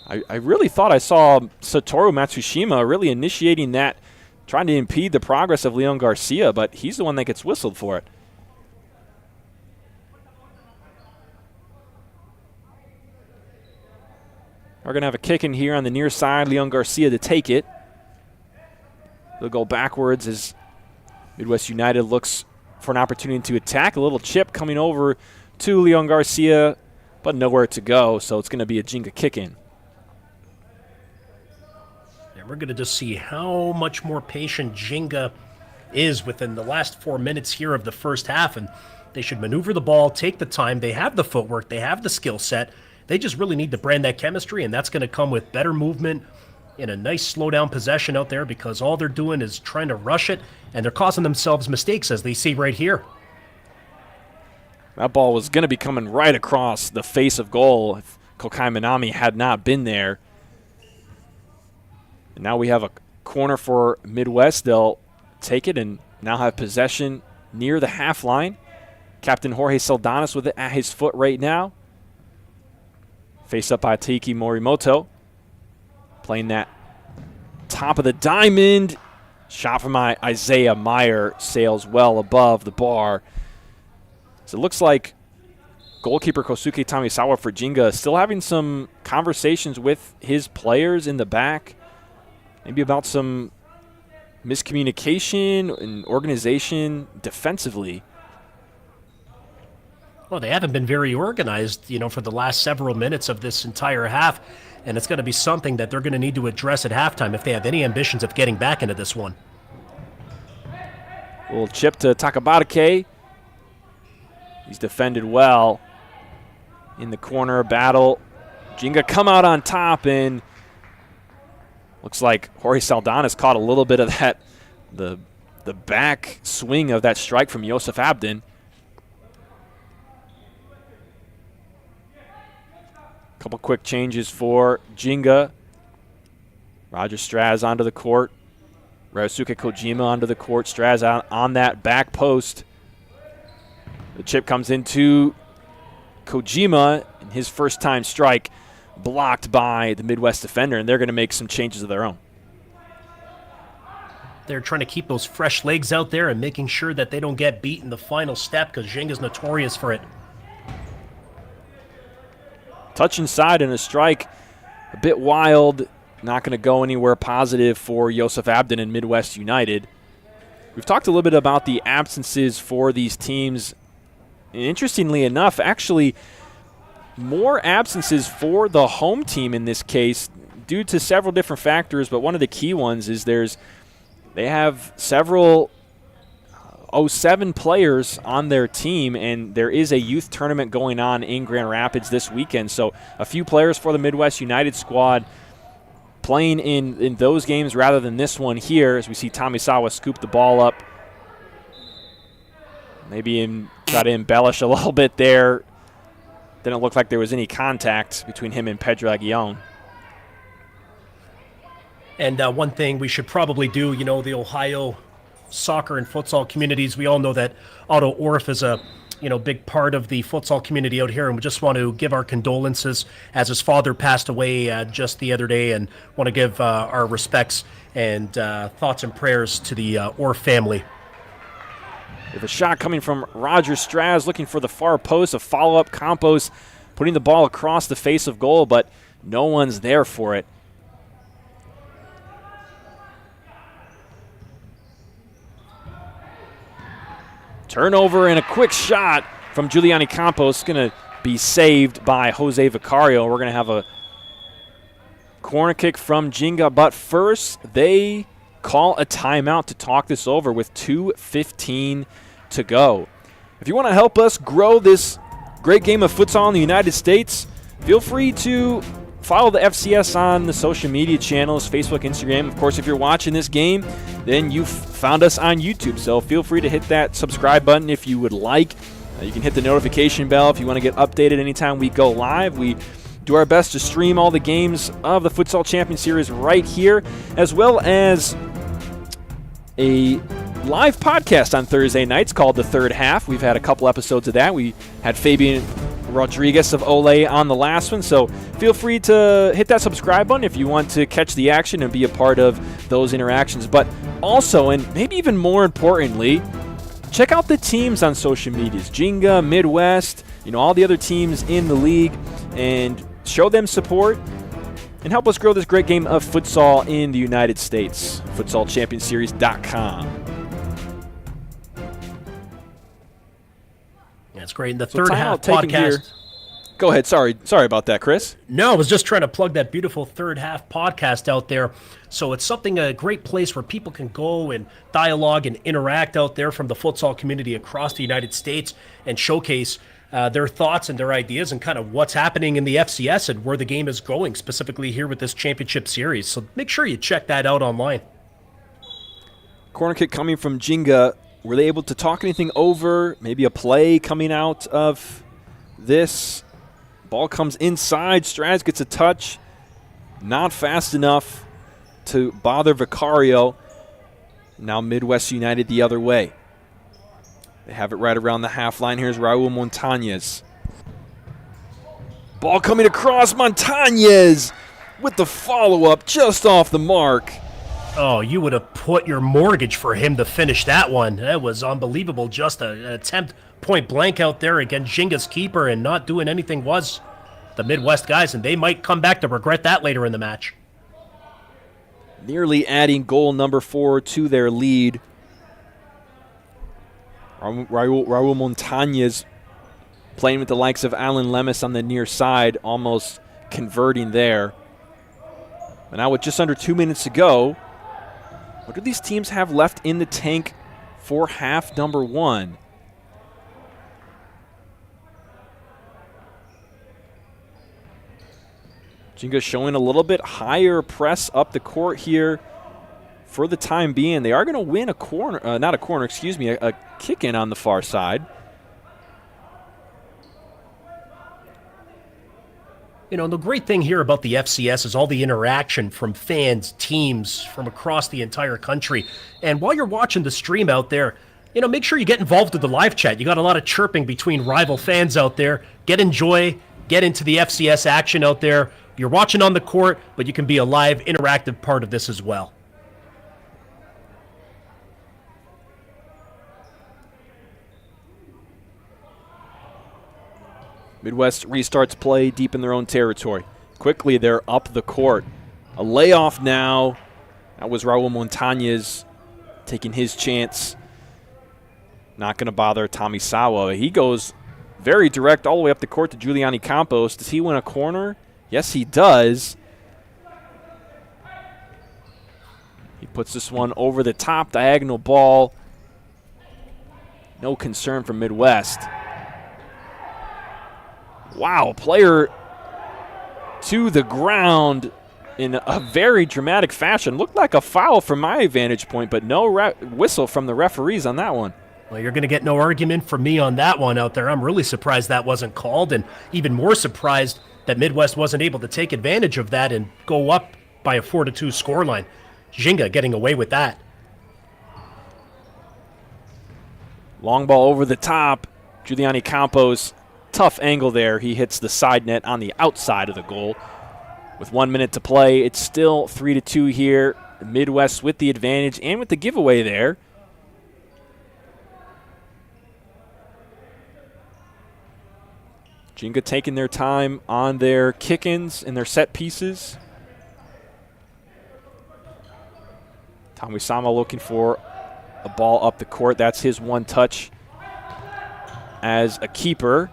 I really thought I saw Satoru Matsushima really initiating that, trying to impede the progress of Leon Garcia, but he's the one that gets whistled for it. We're going to have a kick in here on the near side. Leon Garcia to take it. They'll go backwards as Midwest United looks for an opportunity to attack. A little chip coming over to Leon Garcia, but nowhere to go, so it's going to be a Ginga kick-in. And we're going to just see how much more patient Ginga is within the last 4 minutes here of the first half, and they should maneuver the ball, take the time. They have the footwork. They have the skill set. They just really need to brand that chemistry, and that's going to come with better movement in a nice slow-down possession out there, because all they're doing is trying to rush it, and they're causing themselves mistakes, as they see right here. That ball was going to be coming right across the face of goal if Kokai Minami had not been there. And now we have a corner for Midwest. They'll take it and now have possession near the half line. Captain Jorge Saldanas with it at his foot right now. Face up by Taiki Morimoto. Playing that top of the diamond. Shot from Isaiah Meyer sails well above the bar. So it looks like goalkeeper Kosuke Tamisawa for Ginga still having some conversations with his players in the back. Maybe about some miscommunication and organization defensively. Well, they haven't been very organized, for the last several minutes of this entire half, and it's going to be something that they're going to need to address at halftime if they have any ambitions of getting back into this one. Little chip to Takabatake. He's defended well in the corner battle. Ginga come out on top, and looks like Jorge Saldanas caught a little bit of that, the back swing of that strike from Yosef Abdin. Couple quick changes for Ginga. Roger Straz onto the court. Ryosuke Kojima onto the court. Straz out on that back post. The chip comes into Kojima, and his first time strike blocked by the Midwest defender, and they're going to make some changes of their own. They're trying to keep those fresh legs out there and making sure that they don't get beat in the final step, because Ginga's notorious for it. Touch inside and a strike, a bit wild, not going to go anywhere positive for Yosef Abdin and Midwest United. We've talked a little bit about the absences for these teams. And interestingly enough, actually, more absences for the home team in this case due to several different factors, but one of the key ones is they have several 07 players on their team, and there is a youth tournament going on in Grand Rapids this weekend. So a few players for the Midwest United squad playing in those games rather than this one here, as we see Tamisawa scoop the ball up. Maybe try to embellish a little bit there. Didn't look like there was any contact between him and Pedro Aguillon. And one thing we should probably do, the Ohio soccer and futsal communities, we all know that Otto Orff is a big part of the futsal community out here, and we just want to give our condolences as his father passed away just the other day, and want to give our respects and thoughts and prayers to the Orff family. With a shot coming from Roger Straz, looking for the far post, a follow-up. Campos putting the ball across the face of goal, but no one's there for it. Turnover and a quick shot from Giuliani Campos. Going to be saved by Jose Vicario. We're going to have a corner kick from Ginga, but first they call a timeout to talk this over with 2:15 to go. If you want to help us grow this great game of futsal in the United States, feel free to follow the FCS on the social media channels, Facebook, Instagram. Of course, if you're watching this game, then you've found us on YouTube, so feel free to hit that subscribe button if you would like. You can hit the notification bell if you want to get updated anytime we go live. We do our best to stream all the games of the Futsal Champions Series right here, as well as a live podcast on Thursday nights called The Third Half. We've had a couple episodes of that. We had Fabian Rodriguez of Ole on the last one, so feel free to hit that subscribe button if you want to catch the action and be a part of those interactions. But also, and maybe even more importantly, check out the teams on social medias, Ginga, Midwest, all the other teams in the league, and show them support and help us grow this great game of futsal in the United States. FutsalChampionsSeries.com. That's great. In the third half podcast. Here. Go ahead. Sorry about that, Chris. No, I was just trying to plug that beautiful third half podcast out there. So it's a great place where people can go and dialogue and interact out there from the futsal community across the United States and showcase their thoughts and their ideas and kind of what's happening in the FCS and where the game is going, specifically here with this championship series. So make sure you check that out online. Corner kick coming from Ginga. Were they able to talk anything over? Maybe a play coming out of this? Ball comes inside. Straz gets a touch. Not fast enough to bother Vicario. Now Midwest United the other way. They have it right around the half line. Here's Raul Montañez. Ball coming across. Montañez with the follow-up just off the mark. Oh, you would have put your mortgage for him to finish that one. That was unbelievable. Just an attempt point blank out there against Ginga's keeper, and not doing anything was the Midwest guys, and they might come back to regret that later in the match. Nearly adding goal number 4 to their lead. Raul Montañez playing with the likes of Alan Lemus on the near side, almost converting there. And now with just under 2 minutes to go, what do these teams have left in the tank for half number 1? Ginga showing a little bit higher press up the court here for the time being. They are going to win a corner, a kick-in on the far side. The great thing here about the FCS is all the interaction from fans, teams from across the entire country. And while you're watching the stream out there, make sure you get involved with the live chat. You got a lot of chirping between rival fans out there. Get into the FCS action out there. You're watching on the court, but you can be a live, interactive part of this as well. Midwest restarts play deep in their own territory. Quickly, they're up the court. A layoff now. That was Raul Montañez taking his chance. Not going to bother Tommy Sawa. He goes very direct all the way up the court to Giuliani Campos. Does he win a corner? Yes, he does. He puts this one over the top, diagonal ball. No concern from Midwest. Wow, player to the ground in a very dramatic fashion. Looked like a foul from my vantage point, but no whistle from the referees on that one. Well, you're going to get no argument from me on that one out there. I'm really surprised that wasn't called, and even more surprised that Midwest wasn't able to take advantage of that and go up by a 4-2 scoreline. Ginga getting away with that. Long ball over the top. Giuliani Campos, tough angle there. He hits the side net on the outside of the goal. With 1 minute to play, it's still 3-2 here. Midwest with the advantage and with the giveaway there. Ginga taking their time on their kick-ins and their set pieces. Tommy Sama looking for a ball up the court. That's his one touch as a keeper.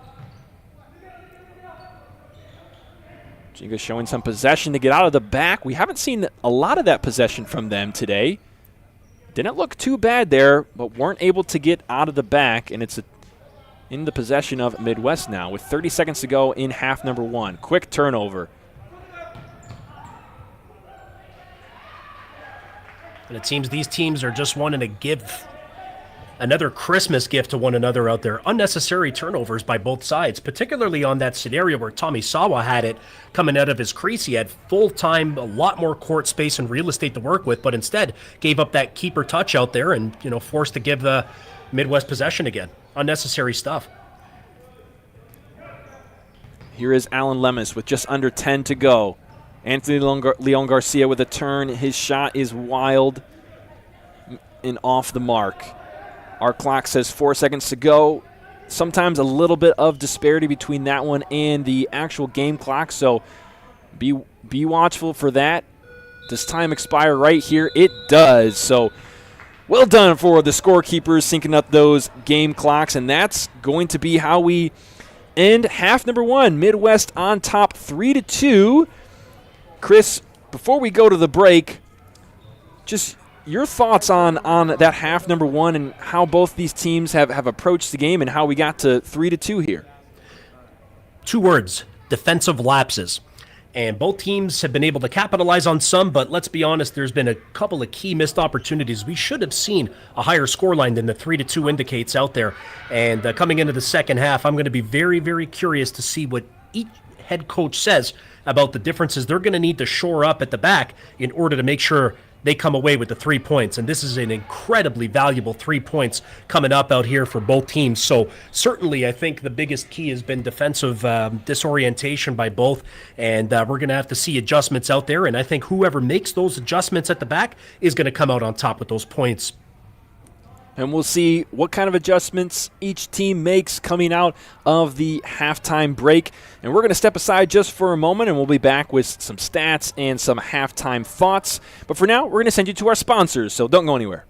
Ginga showing some possession to get out of the back. We haven't seen a lot of that possession from them today. Didn't look too bad there, but weren't able to get out of the back, and it's in the possession of Midwest now with 30 seconds to go in half number 1. Quick turnover. And it seems these teams are just wanting to give another Christmas gift to one another out there. Unnecessary turnovers by both sides, particularly on that scenario where Tommy Sawa had it coming out of his crease. He had full time, a lot more court space and real estate to work with, but instead gave up that keeper touch out there and, forced to give the Midwest possession again. Unnecessary stuff. Here is Alan Lemus with just under 10 to go. Anthony Leon Garcia with a turn. His shot is wild and off the mark. Our clock says 4 seconds to go. Sometimes a little bit of disparity between that one and the actual game clock, so be watchful for that. Does time expire right here? It does. So well done for the scorekeepers syncing up those game clocks, and that's going to be how we end half number 1. Midwest on top 3-2. Chris, before we go to the break, just your thoughts on that half number 1 and how both these teams have approached the game and how we got to 3-2 here. 2 words: defensive lapses. And both teams have been able to capitalize on some, but let's be honest, there's been a couple of key missed opportunities. We should have seen a higher scoreline than the 3-2 indicates out there. And coming into the second half, I'm going to be very, very curious to see what each head coach says about the differences they're going to need to shore up at the back in order to make sure they come away with the 3 points. And this is an incredibly valuable 3 points coming up out here for both teams. So certainly I think the biggest key has been defensive disorientation by both. And we're going to have to see adjustments out there. And I think whoever makes those adjustments at the back is going to come out on top with those points. And we'll see what kind of adjustments each team makes coming out of the halftime break. And we're going to step aside just for a moment, and we'll be back with some stats and some halftime thoughts. But for now, we're going to send you to our sponsors, so don't go anywhere.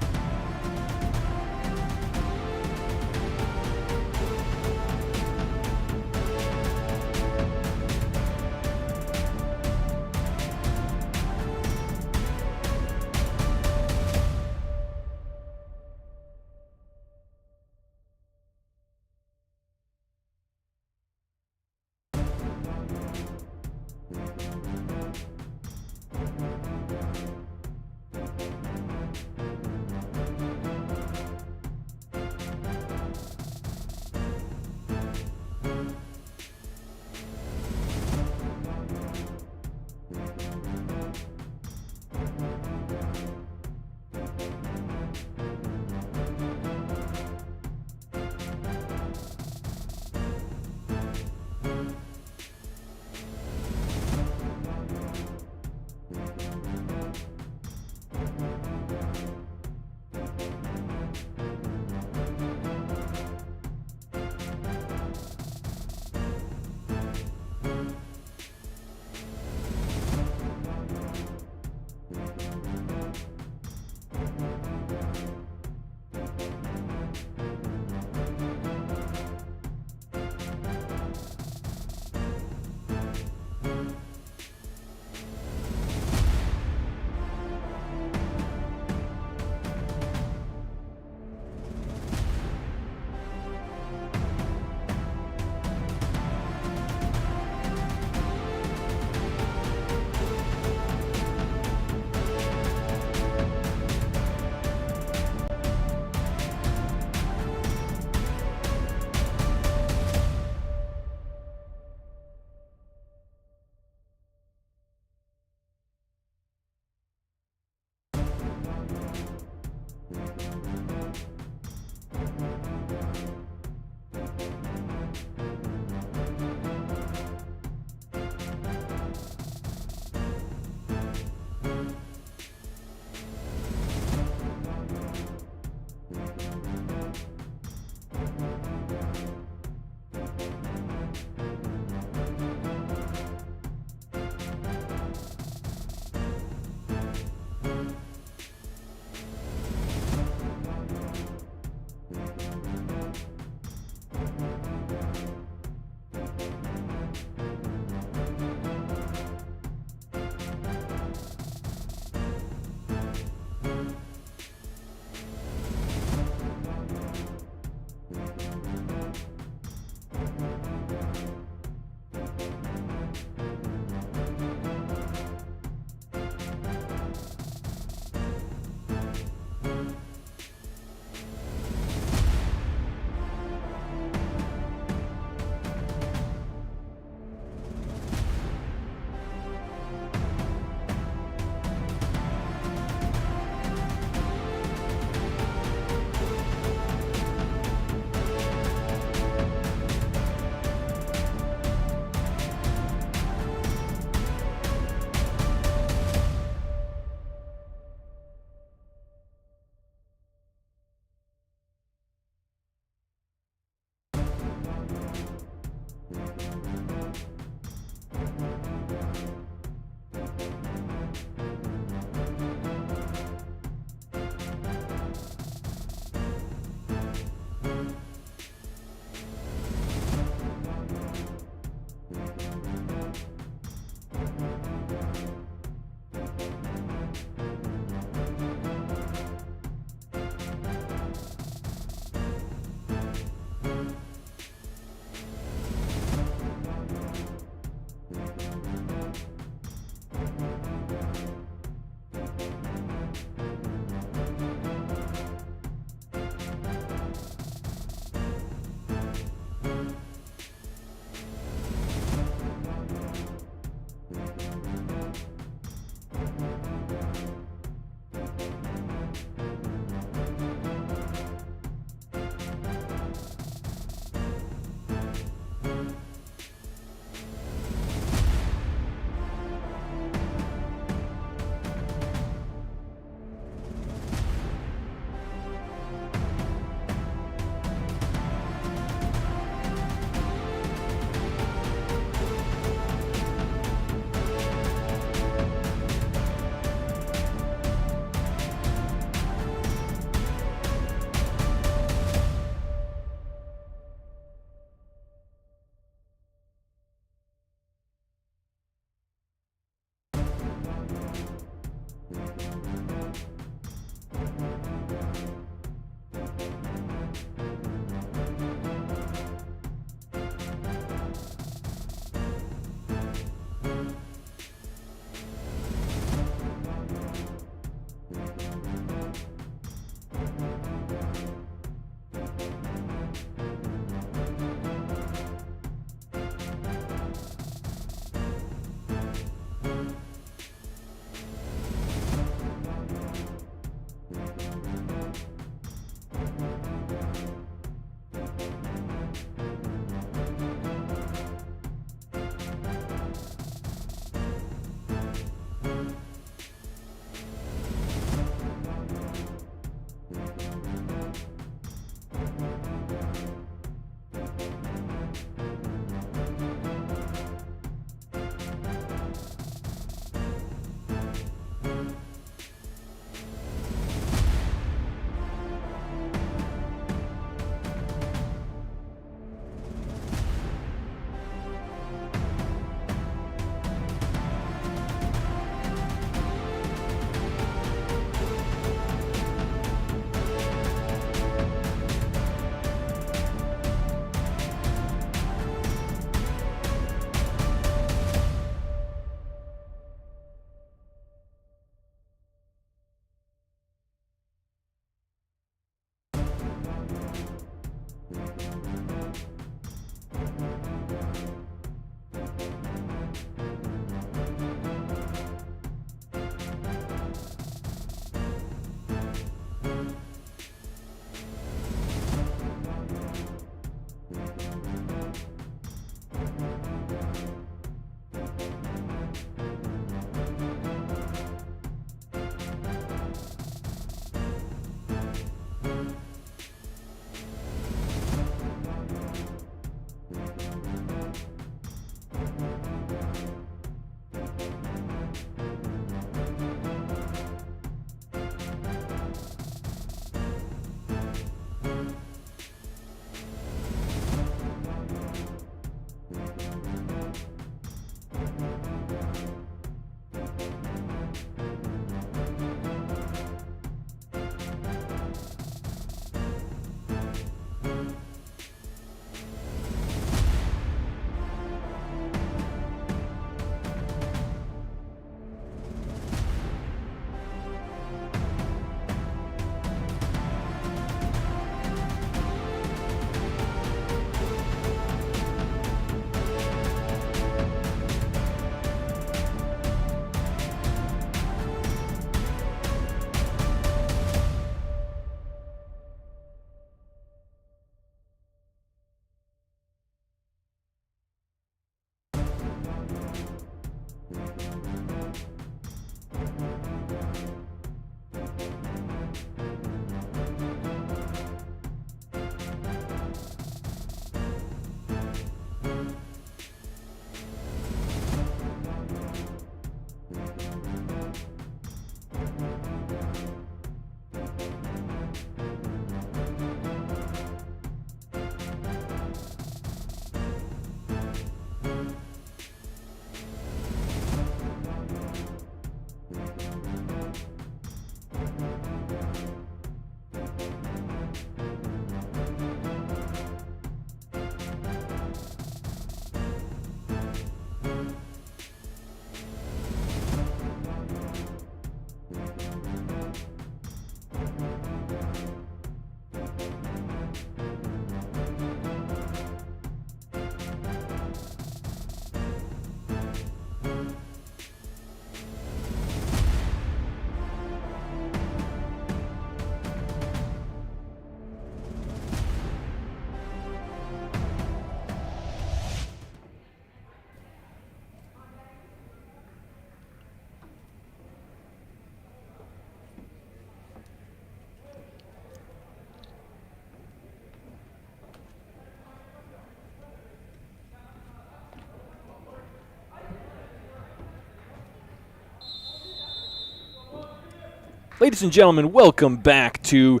Ladies and gentlemen, welcome back to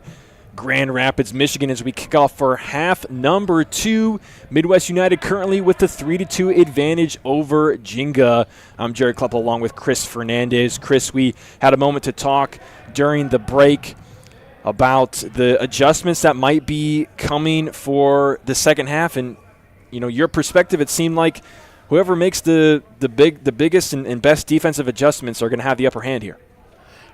Grand Rapids, Michigan, as we kick off for half number 2. Midwest United currently with the 3-2 advantage over Ginga. I'm Jared Kleppel along with Chris Fernandez. Chris, we had a moment to talk during the break about the adjustments that might be coming for the second half, and your perspective, it seemed like whoever makes the biggest and best defensive adjustments are going to have the upper hand here.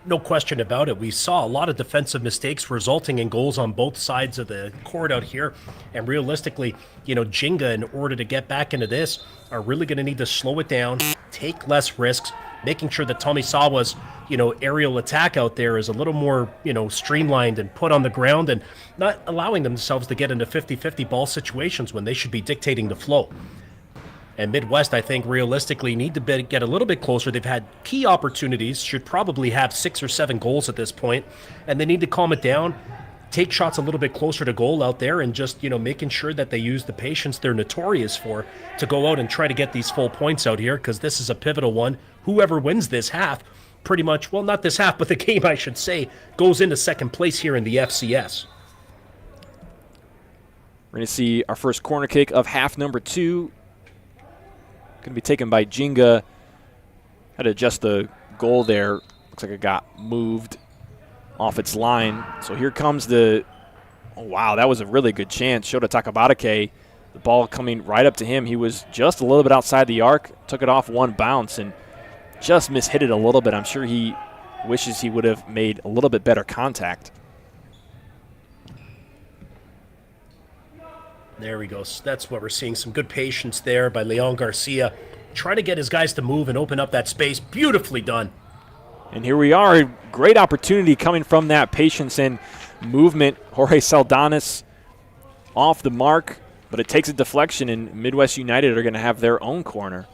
No question about it. We saw a lot of defensive mistakes resulting in goals on both sides of the court out here. And realistically, Ginga, in order to get back into this, are really going to need to slow it down, take less risks, making sure that Tomisawa's, aerial attack out there is a little more, streamlined and put on the ground, and not allowing themselves to get into 50-50 ball situations when they should be dictating the flow. And Midwest, I think, realistically need to get a little bit closer. They've had key opportunities, should probably have 6 or 7 goals at this point, and they need to calm it down, take shots a little bit closer to goal out there, and just, making sure that they use the patience they're notorious for to go out and try to get these full points out here, because this is a pivotal one. Whoever wins this half, pretty much, well, not this half, but the game, I should say, goes into second place here in the FCS. We're going to see our first corner kick of half number 2. Going to be taken by Ginga. Had to adjust the goal there. Looks like it got moved off its line. So here comes oh wow, that was a really good chance. Shota Takabatake, the ball coming right up to him. He was just a little bit outside the arc, took it off one bounce, and just mishit it a little bit. I'm sure he wishes he would have made a little bit better contact. There we go. So that's what we're seeing. Some good patience there by Leon Garcia. Trying to get his guys to move and open up that space. Beautifully done. And here we are. Great opportunity coming from that patience and movement. Jorge Saldanis off the mark, but it takes a deflection, and Midwest United are going to have their own corner.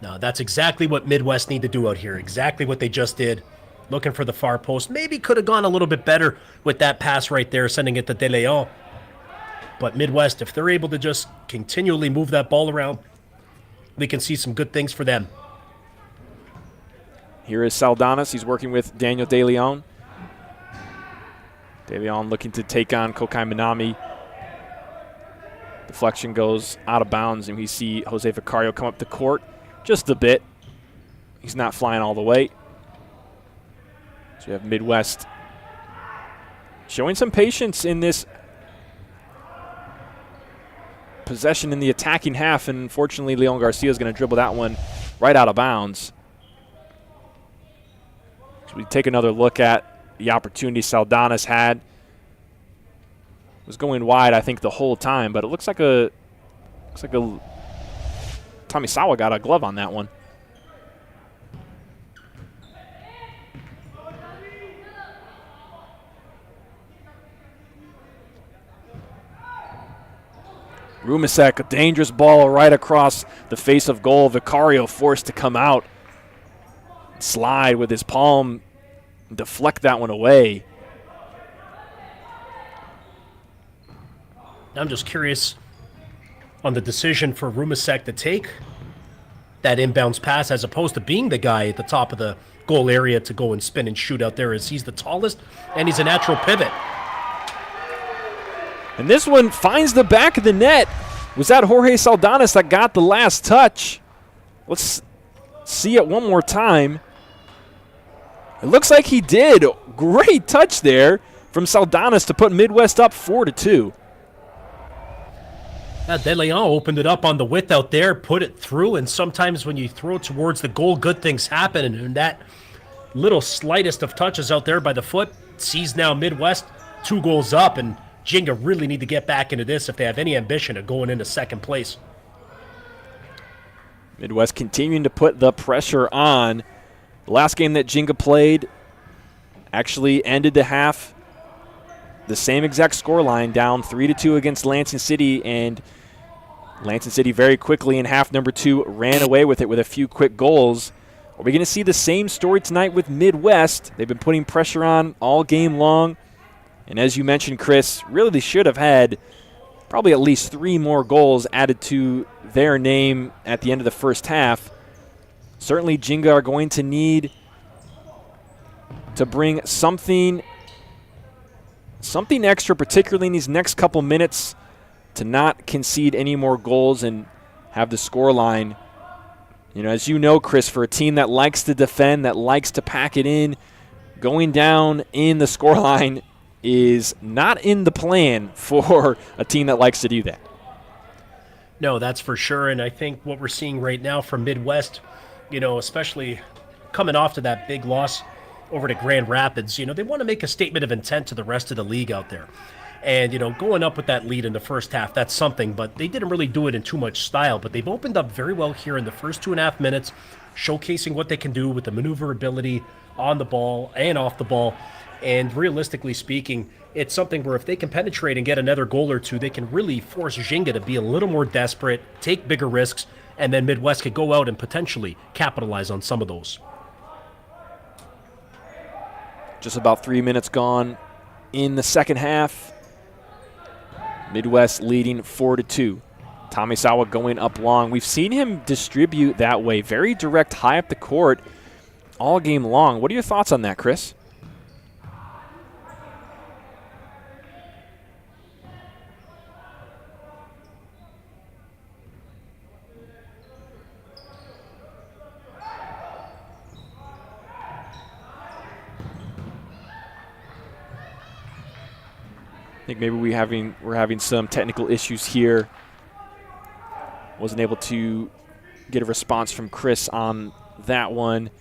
No, that's exactly what Midwest need to do out here. Exactly what they just did. Looking for the far post. Maybe could have gone a little bit better with that pass right there, sending it to De Leon. But Midwest, if they're able to just continually move that ball around, we can see some good things for them. Here is Saldanis. He's working with Daniel De Leon. De Leon looking to take on Kokai Minami. Deflection goes out of bounds, and we see Jose Vicario come up the court just a bit. He's not flying all the way. So we have Midwest showing some patience in this possession in the attacking half, and unfortunately Leon Garcia is going to dribble that one right out of bounds. So we take another look at the opportunity Saldanis had. Was going wide, I think, the whole time, but it looks like Tomisawa got a glove on that one. Rumasek, a dangerous ball right across the face of goal. Vicario forced to come out, slide with his palm, deflect that one away. I'm just curious on the decision for Rumasek to take that inbounds pass as opposed to being the guy at the top of the goal area to go and spin and shoot out there, as he's the tallest and he's a natural pivot. And this one finds the back of the net. Was that Jorge Saldanis that got the last touch? Let's see it one more time. It looks like he did. Great touch there from Saldanis to put Midwest up 4-2. De Leon opened it up on the width out there, put it through, and sometimes when you throw it towards the goal, good things happen. And that little slightest of touches out there by the foot sees now Midwest 2 goals up, and Ginga really need to get back into this if they have any ambition of going into second place. Midwest continuing to put the pressure on. The last game that Ginga played actually ended the half the same exact scoreline, down 3-2 against Lansing City, and Lansing City very quickly in half number 2 ran away with it with a few quick goals. Are we going to see the same story tonight with Midwest? They've been putting pressure on all game long. And as you mentioned, Chris, really they should have had probably at least 3 more goals added to their name at the end of the first half. Certainly Ginga are going to need to bring something extra, particularly in these next couple minutes, to not concede any more goals and have the scoreline. As you know, Chris, for a team that likes to defend, that likes to pack it in, going down in the scoreline is not in the plan for a team that likes to do that. No, that's for sure. And I think what we're seeing right now from Midwest, especially coming off to that big loss over to Grand Rapids, they want to make a statement of intent to the rest of the league out there. And, going up with that lead in the first half, that's something, but they didn't really do it in too much style. But they've opened up very well here in the first 2.5 minutes, showcasing what they can do with the maneuverability on the ball and off the ball. And realistically speaking, it's something where if they can penetrate and get another goal or two, they can really force Ginga to be a little more desperate, take bigger risks, and then Midwest could go out and potentially capitalize on some of those. Just about 3 minutes gone in the second half. Midwest leading 4-2. Tomisawa going up long. We've seen him distribute that way, very direct, high up the court all game long. What are your thoughts on that, Chris? I think maybe we're having some technical issues here. Wasn't able to get a response from Chris on that one.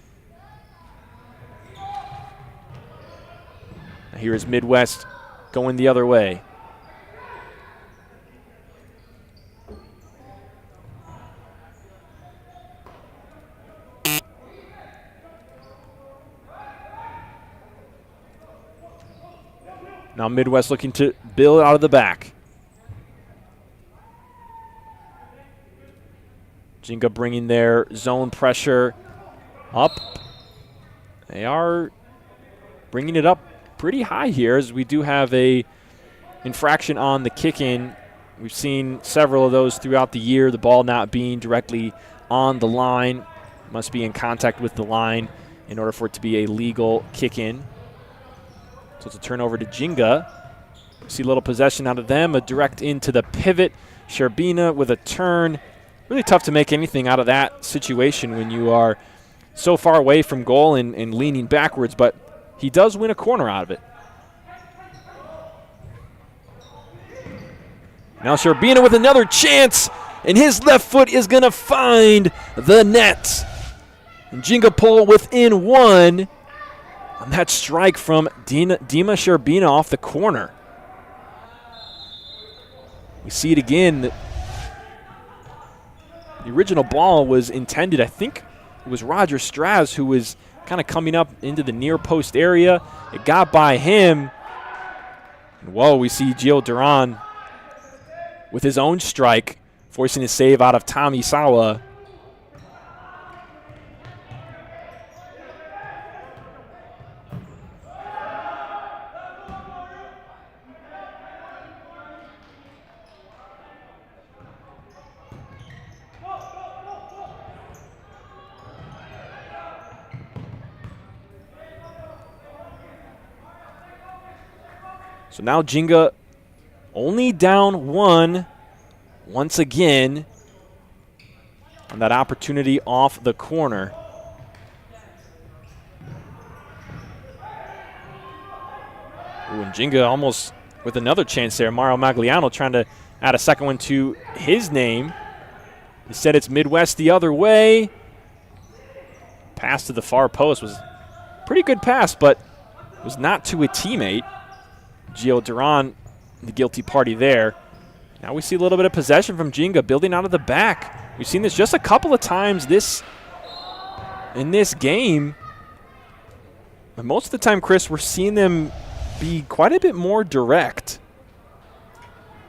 Here is Midwest going the other way. Now Midwest looking to build out of the back. Ginga bringing their zone pressure up. They are bringing it up pretty high here, as we do have a infraction on the kick-in. We've seen several of those throughout the year, the ball not being directly on the line. Must be in contact with the line in order for it to be a legal kick-in. So it's a turnover to Ginga. See a little possession out of them, a direct into the pivot. Sherbina with a turn. Really tough to make anything out of that situation when you are so far away from goal and leaning backwards, but he does win a corner out of it. Now Sherbina with another chance, and his left foot is going to find the net. And Ginga pull within one on that strike from Dima Sherbina off the corner. We see it again. The original ball was intended, I think it was Roger Straz who was kind of coming up into the near post area. It got by him. And whoa, we see Gio Duran with his own strike, forcing a save out of Tomisawa. So now Ginga only down one once again on that opportunity off the corner. Ooh, and Ginga almost with another chance there. Mario Magliano trying to add a second one to his name. Instead, it's Midwest the other way. Pass to the far post was a pretty good pass, but it was not to a teammate. Gio Duran, the guilty party there. Now we see a little bit of possession from Ginga, building out of the back. We've seen this just a couple of times in this game. And most of the time, Chris, we're seeing them be quite a bit more direct.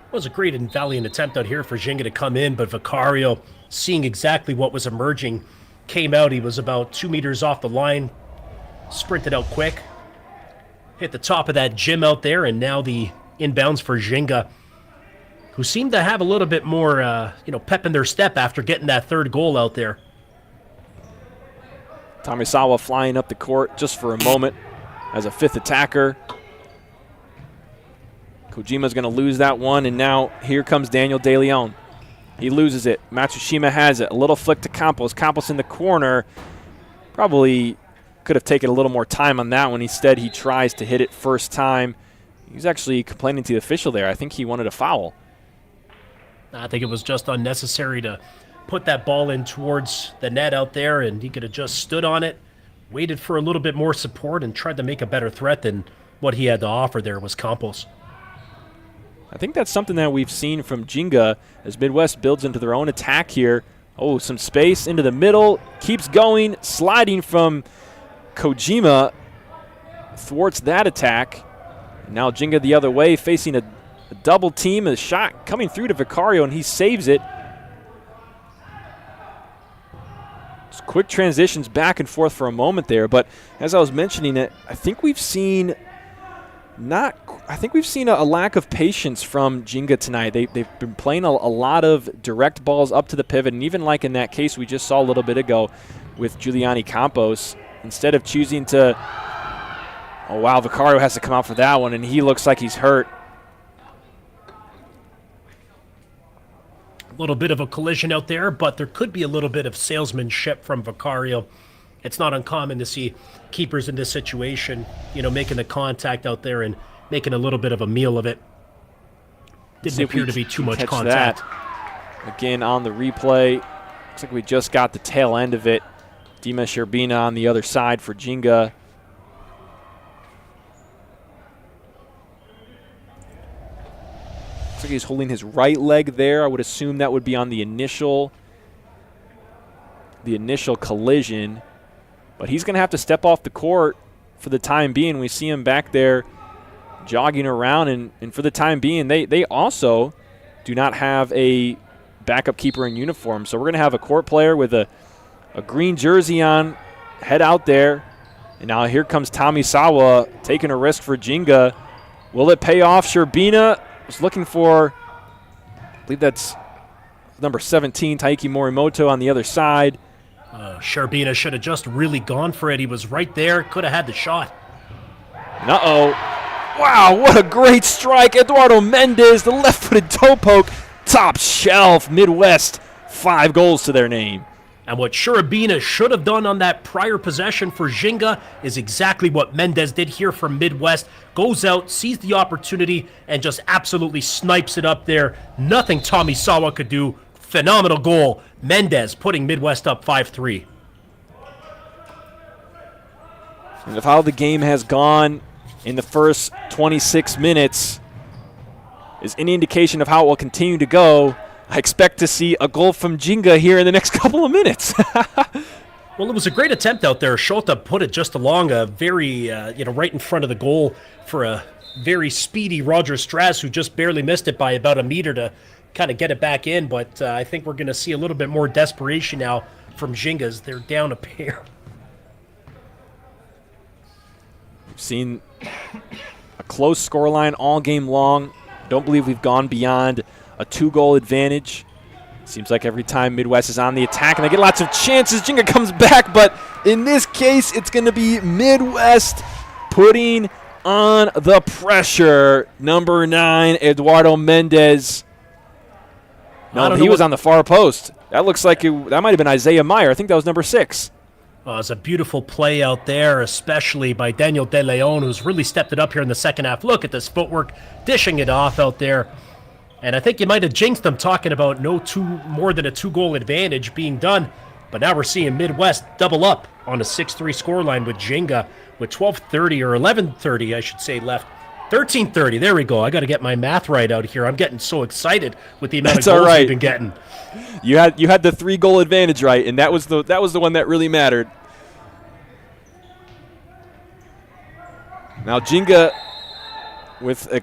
It was a great and valiant attempt out here for Ginga to come in, but Vicario, seeing exactly what was emerging, came out. He was about 2 meters off the line, sprinted out quick, hit the top of that gym out there, and now the inbounds for Ginga, who seemed to have a little bit more, pep in their step after getting that third goal out there. Tomisawa flying up the court just for a moment. as a fifth attacker. Kojima's going to lose that one, and now here comes Daniel De Leon. He loses it. Matsushima has it. A little flick to Campos. Campos in the corner. Probably could have taken a little more time on that one. Instead, he tries to hit it first time. He's actually complaining to the official there. I think he wanted a foul. I think it was just unnecessary to put that ball in towards the net out there, and he could have just stood on it, waited for a little bit more support, and tried to make a better threat than what he had to offer there was Campos. I think that's something that we've seen from Ginga as Midwest builds into their own attack here. Oh, some space into the middle. Keeps going. Sliding from Kojima. Thwarts that attack. Now Ginga the other way, facing a double team. A shot coming through to Vicario, and he saves it. Just quick transitions back and forth for a moment there. But as I was mentioning it, I think we've seen a lack of patience from Ginga tonight. They've been playing a lot of direct balls up to the pivot, and even like in that case we just saw a little bit ago with Giuliani Campos, instead of choosing to, oh wow, Vicario has to come out for that one, and he looks like he's hurt. A little bit of a collision out there, but there could be a little bit of salesmanship from Vicario. It's not uncommon to see keepers in this situation, making the contact out there and making a little bit of a meal of it. Didn't appear to be too much contact. That. Again, on the replay, looks like we just got the tail end of it. Dima Sherbina on the other side for Ginga. Looks like he's holding his right leg there. I would assume that would be on the initial collision. But he's going to have to step off the court for the time being. We see him back there jogging around, and for the time being, they also do not have a backup keeper in uniform. So we're going to have a court player with a green jersey on, head out there. And now here comes Tomisawa taking a risk for Ginga. Will it pay off? Sherbina was looking for, I believe that's number 17, Taiki Morimoto on the other side. Sherbina should have just really gone for it. He was right there, could have had the shot. Uh-oh. Wow, what a great strike. Eduardo Mendez, the left-footed toe poke, top shelf. Midwest, 5 goals to their name. And what Sherbina should have done on that prior possession for Ginga is exactly what Mendez did here from Midwest. Goes out, sees the opportunity, and just absolutely snipes it up there. Nothing Tomisawa could do. Phenomenal goal. Mendez putting Midwest up 5-3. And of how the game has gone in the first 26 minutes is any indication of how it will continue to go, I expect to see a goal from Ginga here in the next couple of minutes. Well, it was a great attempt out there. Shota put it just along a very, right in front of the goal for a very speedy Roger Strass, who just barely missed it by about a meter to kind of get it back in. But I think we're going to see a little bit more desperation now from Gingas. They're down a pair. We've seen a close scoreline all game long. Don't believe we've gone beyond a 2-goal advantage. Seems like every time Midwest is on the attack and they get lots of chances, Ginga comes back, but in this case, it's going to be Midwest putting on the pressure. Number 9, Eduardo Mendez. No, he was on the far post. That looks like that might have been Isaiah Meyer. I think that was number 6. It's a beautiful play out there, especially by Daniel De Leon, who's really stepped it up here in the second half. Look at this footwork, dishing it off out there. And I think you might have jinxed them talking about more than a 2-goal advantage being done. But now we're seeing Midwest double up on a 6-3 scoreline with Ginga with 12:30 or 11:30, I should say, left. 13:30, there we go. I got to get my math right out here. I'm getting so excited with the amount of goals we've been getting. You had the 3-goal advantage right, and that was the one that really mattered. Now Ginga with a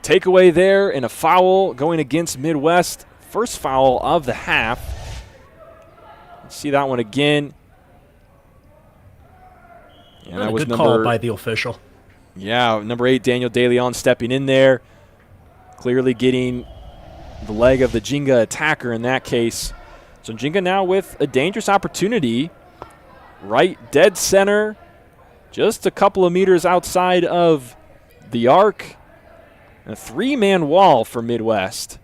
takeaway there and a foul going against Midwest. First foul of the half. Let's see that one again. Yeah, that was a good call by the official. Yeah, number 8, Daniel De Leon stepping in there. Clearly getting the leg of the Ginga attacker in that case. So Ginga now with a dangerous opportunity. Right dead center just a couple of meters outside of the arc. A 3-man wall for Midwest.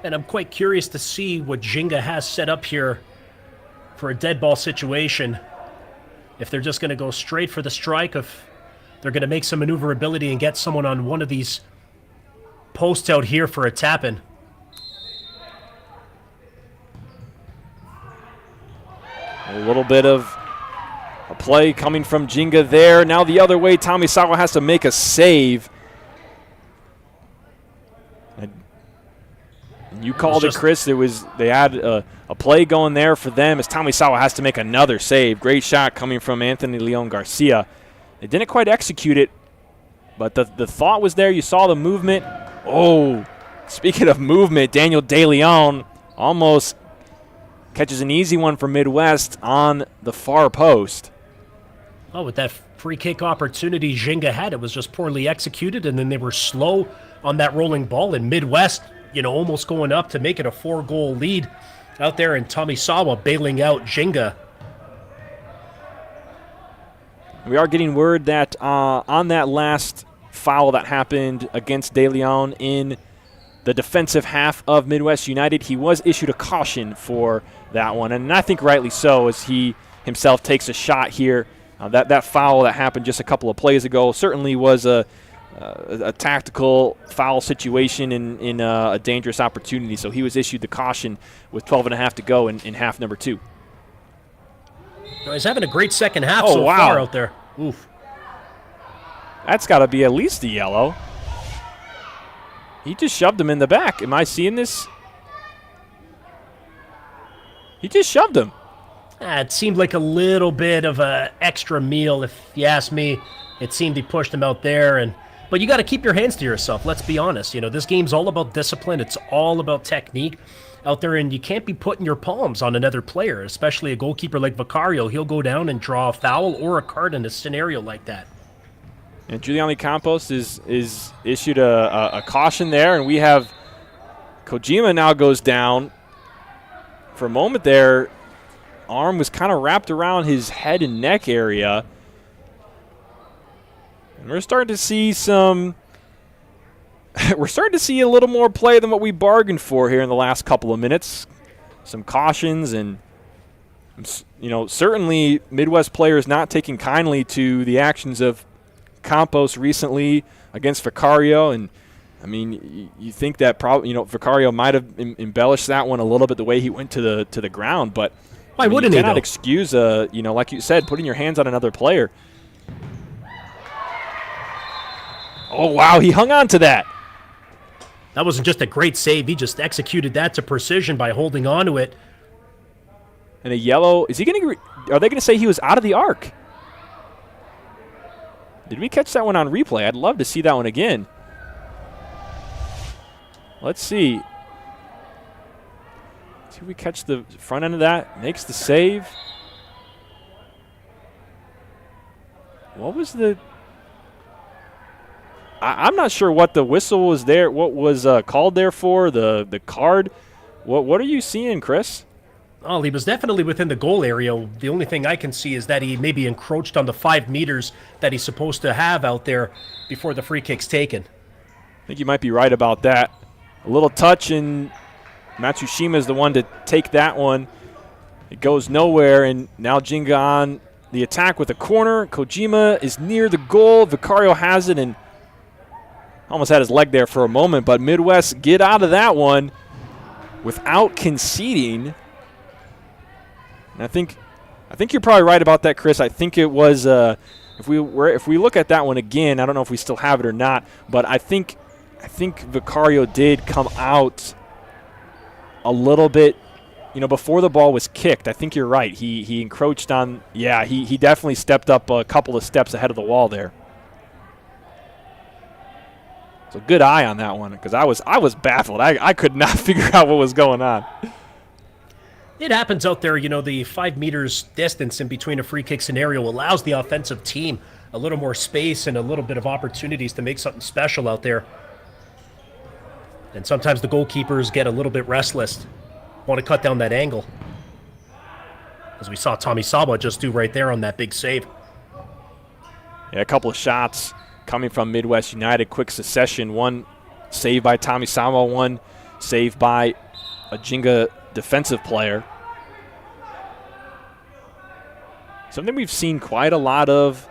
And I'm quite curious to see what Ginga has set up here for a dead ball situation. If they're just going to go straight for the strike, if they're going to make some maneuverability and get someone on one of these posts out here for a tap-in. A little bit of a play coming from Ginga there. Now the other way, Tomisawa has to make a save. And you called it, Chris. They had a play going there for them as Tomisawa has to make another save. Great shot coming from Anthony Leon Garcia. They didn't quite execute it, but the thought was there. You saw the movement. Oh, speaking of movement, Daniel De Leon almost catches an easy one for Midwest on the far post. Oh, with that free kick opportunity Ginga had, it was just poorly executed, and then they were slow on that rolling ball, and Midwest, almost going up to make it a 4-goal lead out there, and Tomisawa bailing out Ginga. We are getting word that on that last foul that happened against De Leon in the defensive half of Midwest United, he was issued a caution for that one, and I think rightly so, as he himself takes a shot here. That foul that happened just a couple of plays ago certainly was a tactical foul situation in a dangerous opportunity, so he was issued the caution with 12.5 to go in half number 2. He's having a great second half far out there. Oof. That's got to be at least a yellow. He just shoved him in the back. Am I seeing this? He just shoved him. It seemed like a little bit of an extra meal, if you ask me. It seemed he pushed him out there, but you got to keep your hands to yourself. Let's be honest. This game's all about discipline. It's all about technique out there, and you can't be putting your palms on another player, especially a goalkeeper like Vicario. He'll go down and draw a foul or a card in a scenario like that. And Giuliani Campos is issued a caution there, and we have Kojima now goes down. For a moment there, arm was kind of wrapped around his head and neck area. And we're starting to see we're starting to see a little more play than what we bargained for here in the last couple of minutes. Some cautions, and certainly Midwest players not taking kindly to the actions of Campos recently against Vicario. And I mean, you think that probably Vicario might have embellished that one a little bit, the way he went to the ground, but why wouldn't you he? Cannot excuse like you said, putting your hands on another player. Oh wow, he hung on to that. That wasn't just a great save. He just executed that to precision by holding on to it. And a yellow. Are they going to say he was out of the arc? Did we catch that one on replay? I'd love to see that one again. Let's see. See if we catch the front end of that. Makes the save. What was the... I'm not sure what the whistle was there, what was called there for, the card. What are you seeing, Chris? Oh, he was definitely within the goal area. The only thing I can see is that he maybe encroached on the 5 meters that he's supposed to have out there before the free kick's taken. I think you might be right about that. A little touch, and Matsushima is the one to take that one. It goes nowhere, and now Ginga on the attack with a corner. Kojima is near the goal. Vicario has it, and almost had his leg there for a moment, but Midwest get out of that one without conceding. And I think you're probably right about that, Chris. I think it was if we look at that one again, I don't know if we still have it or not, but I think Vicario did come out a little bit, before the ball was kicked. I think you're right. He encroached on. Yeah, he definitely stepped up a couple of steps ahead of the wall there. So good eye on that one, because I was baffled. I could not figure out what was going on. It happens out there, the 5 meters distance in between a free kick scenario allows the offensive team a little more space and a little bit of opportunities to make something special out there. And sometimes the goalkeepers get a little bit restless, want to cut down that angle. as we saw Tommy Saba just do right there on that big save. Yeah, a couple of shots coming from Midwest United, quick succession. One saved by Tommy Saba, one saved by a Ginga defensive player. Something we've seen quite a lot of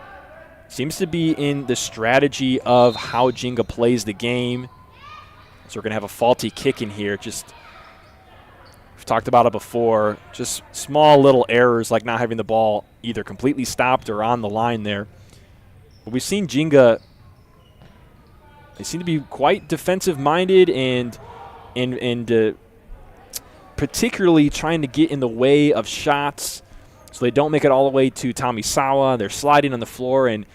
seems to be in the strategy of how Ginga plays the game. So we're going to have a faulty kick in here. We've talked about it before. Just small little errors like not having the ball either completely stopped or on the line there. But we've seen Ginga, they seem to be quite defensive-minded and particularly trying to get in the way of shots so they don't make it all the way to Tommy Sawa. They're sliding on the floor, and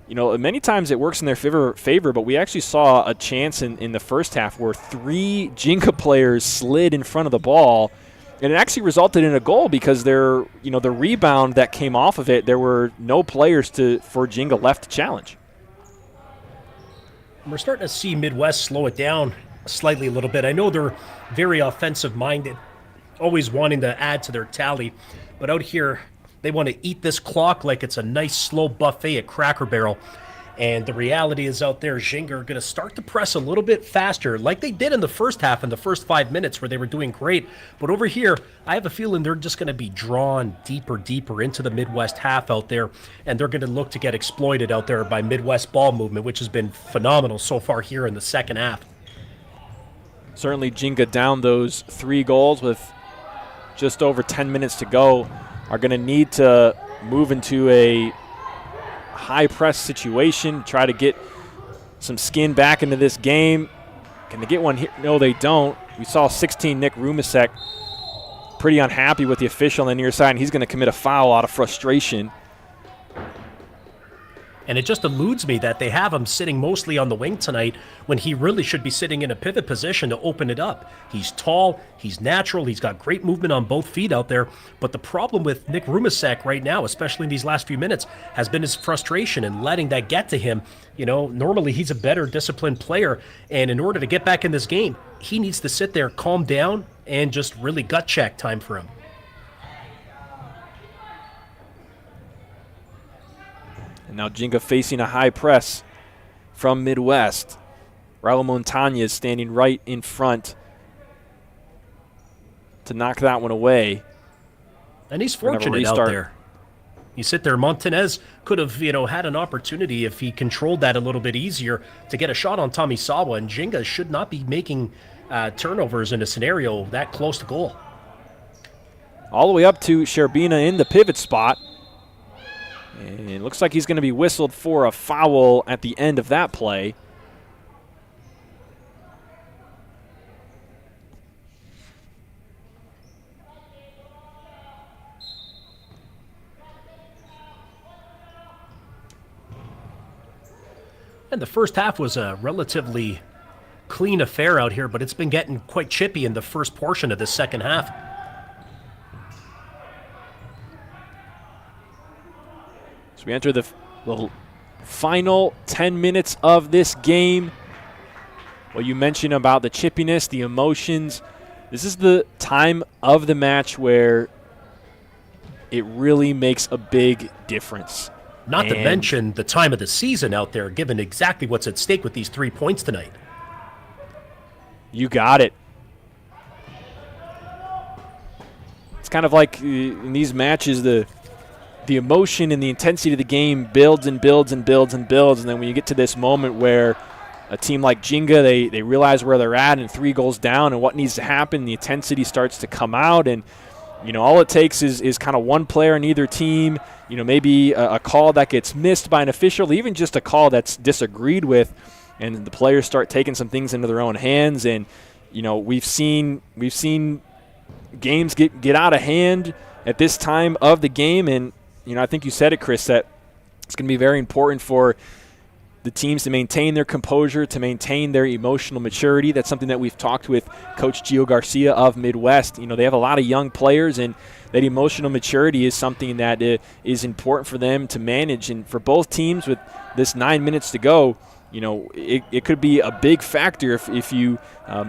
many times it works in their favor, but we actually saw a chance in the first half where 3 Ginga players slid in front of the ball, and it actually resulted in a goal because the rebound that came off of it, there were no players for Ginga left to challenge. We're starting to see Midwest slow it down slightly a little bit. I know they're very offensive-minded, always wanting to add to their tally, but out here they want to eat this clock like it's a nice slow buffet at Cracker Barrel. And the reality is out there, Ginga are going to start to press a little bit faster like they did in the first half, in the first 5 minutes where they were doing great. But over here, I have a feeling they're just going to be drawn deeper into the Midwest half out there. And they're going to look to get exploited out there by Midwest ball movement, which has been phenomenal so far here in the second half. Certainly Ginga down those 3 goals with just over 10 minutes to go are going to need to move into a high press situation, try to get some skin back into this game. Can they get one here? No, they don't. We saw 16 Nick Rumasek pretty unhappy with the official on the near side, and he's going to commit a foul out of frustration. And it just eludes me that they have him sitting mostly on the wing tonight when he really should be sitting in a pivot position to open it up. He's tall, he's natural, he's got great movement on both feet out there. But the problem with Nick Rumasek right now, especially in these last few minutes, has been his frustration and letting that get to him. Normally he's a better disciplined player. And in order to get back in this game, he needs to sit there, calm down, and just really gut check time for him. And now Ginga facing a high press from Midwest. Raul Montañez is standing right in front to knock that one away. And he's fortunate out there. You sit there, Montanez could have, had an opportunity if he controlled that a little bit easier to get a shot on Tommy Sawa, and Ginga should not be making turnovers in a scenario that close to goal. All the way up to Sherbina in the pivot spot. And it looks like he's going to be whistled for a foul at the end of that play. And the first half was a relatively clean affair out here, but it's been getting quite chippy in the first portion of the second half. So we enter the final 10 minutes of this game. What you mentioned about the chippiness, the emotions. This is the time of the match where it really makes a big difference. Not to mention the time of the season out there, given exactly what's at stake with these 3 points tonight. You got it. It's kind of like in these matches, the emotion and the intensity of the game builds and builds and builds and builds. And then when you get to this moment where a team like Ginga, they realize where they're at and 3 goals down and what needs to happen, the intensity starts to come out. And, all it takes is kind of one player in either team, maybe a call that gets missed by an official, even just a call that's disagreed with, and the players start taking some things into their own hands. And, we've seen games get out of hand at this time of the game. And, I think you said it, Chris, that it's going to be very important for the teams to maintain their composure, to maintain their emotional maturity. That's something that we've talked with Coach Gio Garcia of Midwest. They have a lot of young players, and that emotional maturity is something that is important for them to manage. And for both teams with this 9 minutes to go, it could be a big factor if you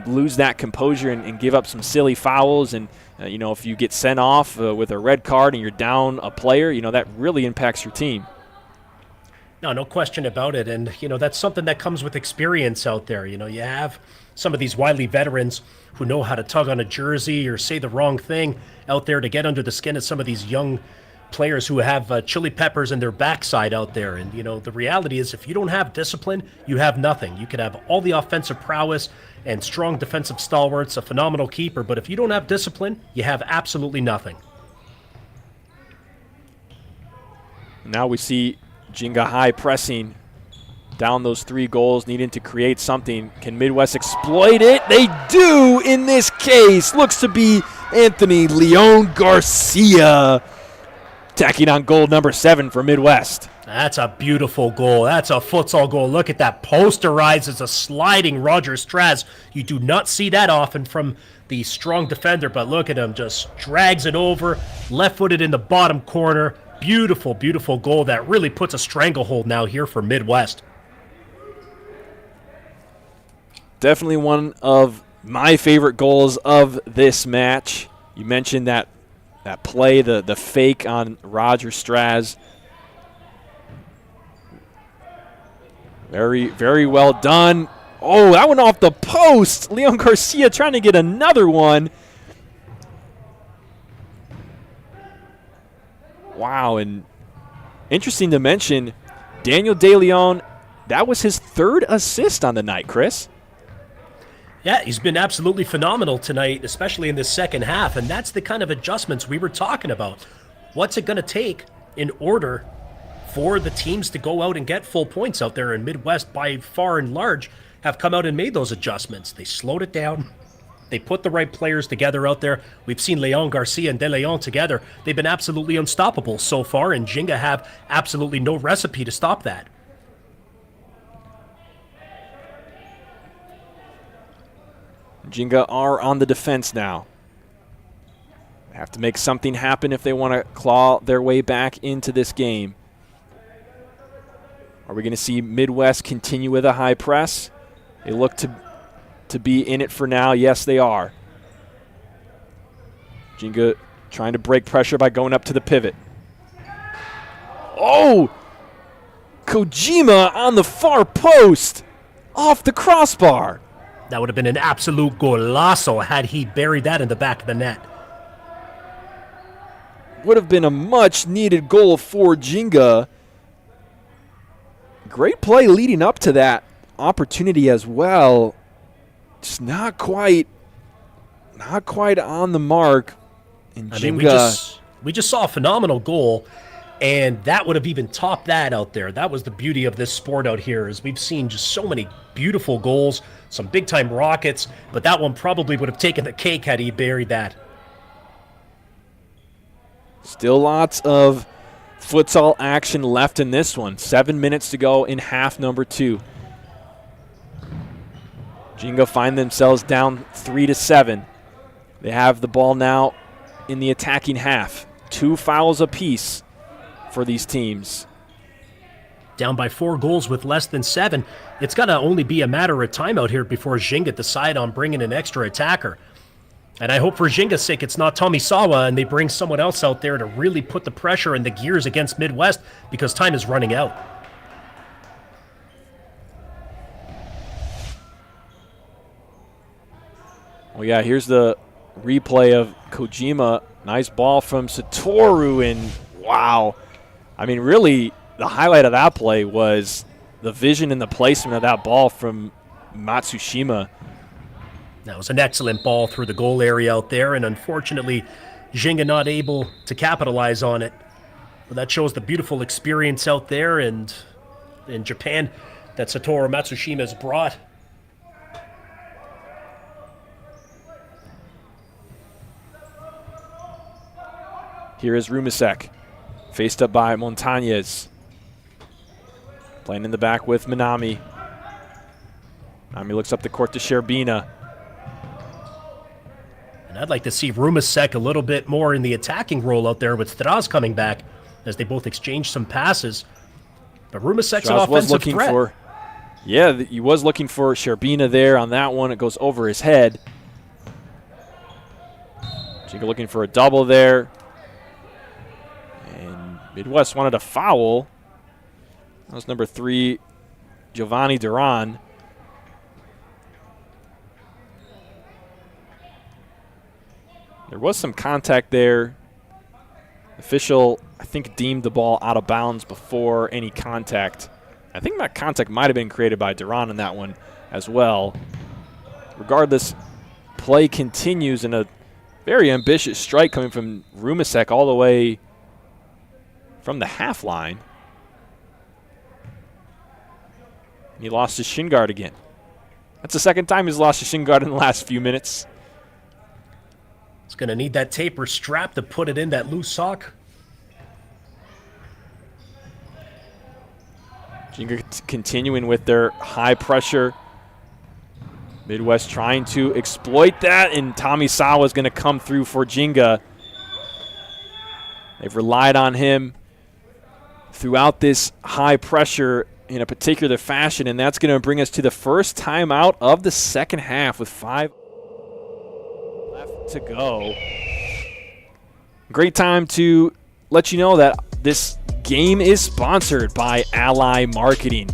lose that composure and give up some silly fouls. And, if you get sent off with a red card and you're down a player, that really impacts your team. No question about it. And, that's something that comes with experience out there. You have some of these wily veterans who know how to tug on a jersey or say the wrong thing out there to get under the skin of some of these young players who have chili peppers in their backside out there. And, the reality is if you don't have discipline, you have nothing. You could have all the offensive prowess and strong defensive stalwarts, a phenomenal keeper, but if you don't have discipline, you have absolutely nothing. Now we see Ginga High pressing down those 3 goals, needing to create something. Can Midwest exploit it? They do in this case. Looks to be Anthony Leon Garcia tacking on goal number 7 for Midwest. That's a beautiful goal. That's a futsal goal. Look at that. Posterizes a sliding Roger Straz. You do not see that often from the strong defender, but look at him. Just drags it over, left-footed in the bottom corner. Beautiful, beautiful goal that really puts a stranglehold now here for Midwest. Definitely one of my favorite goals of this match. You mentioned that play, the fake on Roger Straz. Very, very well done. Oh, that went off the post. Leon Garcia trying to get another one. Wow, and interesting to mention, Daniel De Leon, that was his 3rd assist on the night, Chris. Yeah, he's been absolutely phenomenal tonight, especially in the second half, and that's the kind of adjustments we were talking about. What's it going to take in order for the teams to go out and get full points out there? In Midwest, by far and large, have come out and made those adjustments. They slowed it down. They put the right players together out there. We've seen Leon Garcia and De Leon together. They've been absolutely unstoppable so far, and Ginga have absolutely no recipe to stop that. Ginga are on the defense now. They have to make something happen if they want to claw their way back into this game. Are we going to see Midwest continue with a high press? They look to be in it for now. Yes, they are. Ginga trying to break pressure by going up to the pivot. Oh! Kojima on the far post! Off the crossbar! That would have been an absolute golazo had he buried that in the back of the net. Would have been a much-needed goal for Ginga. Great play leading up to that opportunity as well. Just not quite on the mark. And Ginga, we just saw a phenomenal goal, and that would have even topped that out there. That was the beauty of this sport out here, is we've seen just so many beautiful goals, some big-time rockets, but that one probably would have taken the cake had he buried that. Still lots of futsal action left in this one. 7 minutes to go in half number 2. Ginga find themselves down 3-7. They have the ball now in the attacking half. 2 fouls apiece for these teams. Down by 4 goals with less than 7. It's got to only be a matter of time out here before Ginga decide on bringing an extra attacker. And I hope for Ginga's sake it's not Tomisawa and they bring someone else out there to really put the pressure and the gears against Midwest, because time is running out. Well, yeah, here's the replay of Kojima. Nice ball from Satoru, and wow. I mean, really, the highlight of that play was the vision and the placement of that ball from Matsushima. That was an excellent ball through the goal area out there, and unfortunately, Ginga not able to capitalize on it. But that shows the beautiful experience out there and in Japan that Satoru Matsushima has brought. Here is Rumisek, faced up by Montañez. Playing in the back with Minami. Minami looks up the court to Sherbina. And I'd like to see Rumisek a little bit more in the attacking role out there with Stras coming back as they both exchange some passes. But Rumisek's an offensive threat. Yeah, he was looking for Sherbina there on that one. It goes over his head. Ginga looking for a double there. And Midwest wanted a foul. That was number 3, Giovanni Duran. There was some contact there. Official, I think, deemed the ball out of bounds before any contact. I think that contact might have been created by Duran in that one as well. Regardless, play continues in a very ambitious strike coming from Rumasek all the way from the half line. And he lost his shin guard again. That's the second time he's lost his shin guard in the last few minutes. He's going to need that taper strap to put it in that loose sock. Ginga continuing with their high pressure. Midwest trying to exploit that, and Tommy Sawa is going to come through for Ginga. They've relied on him throughout this high pressure in a particular fashion, and that's going to bring us to the first timeout of the second half with 5 left to go. Great time to let you know that this game is sponsored by Ally Marketing.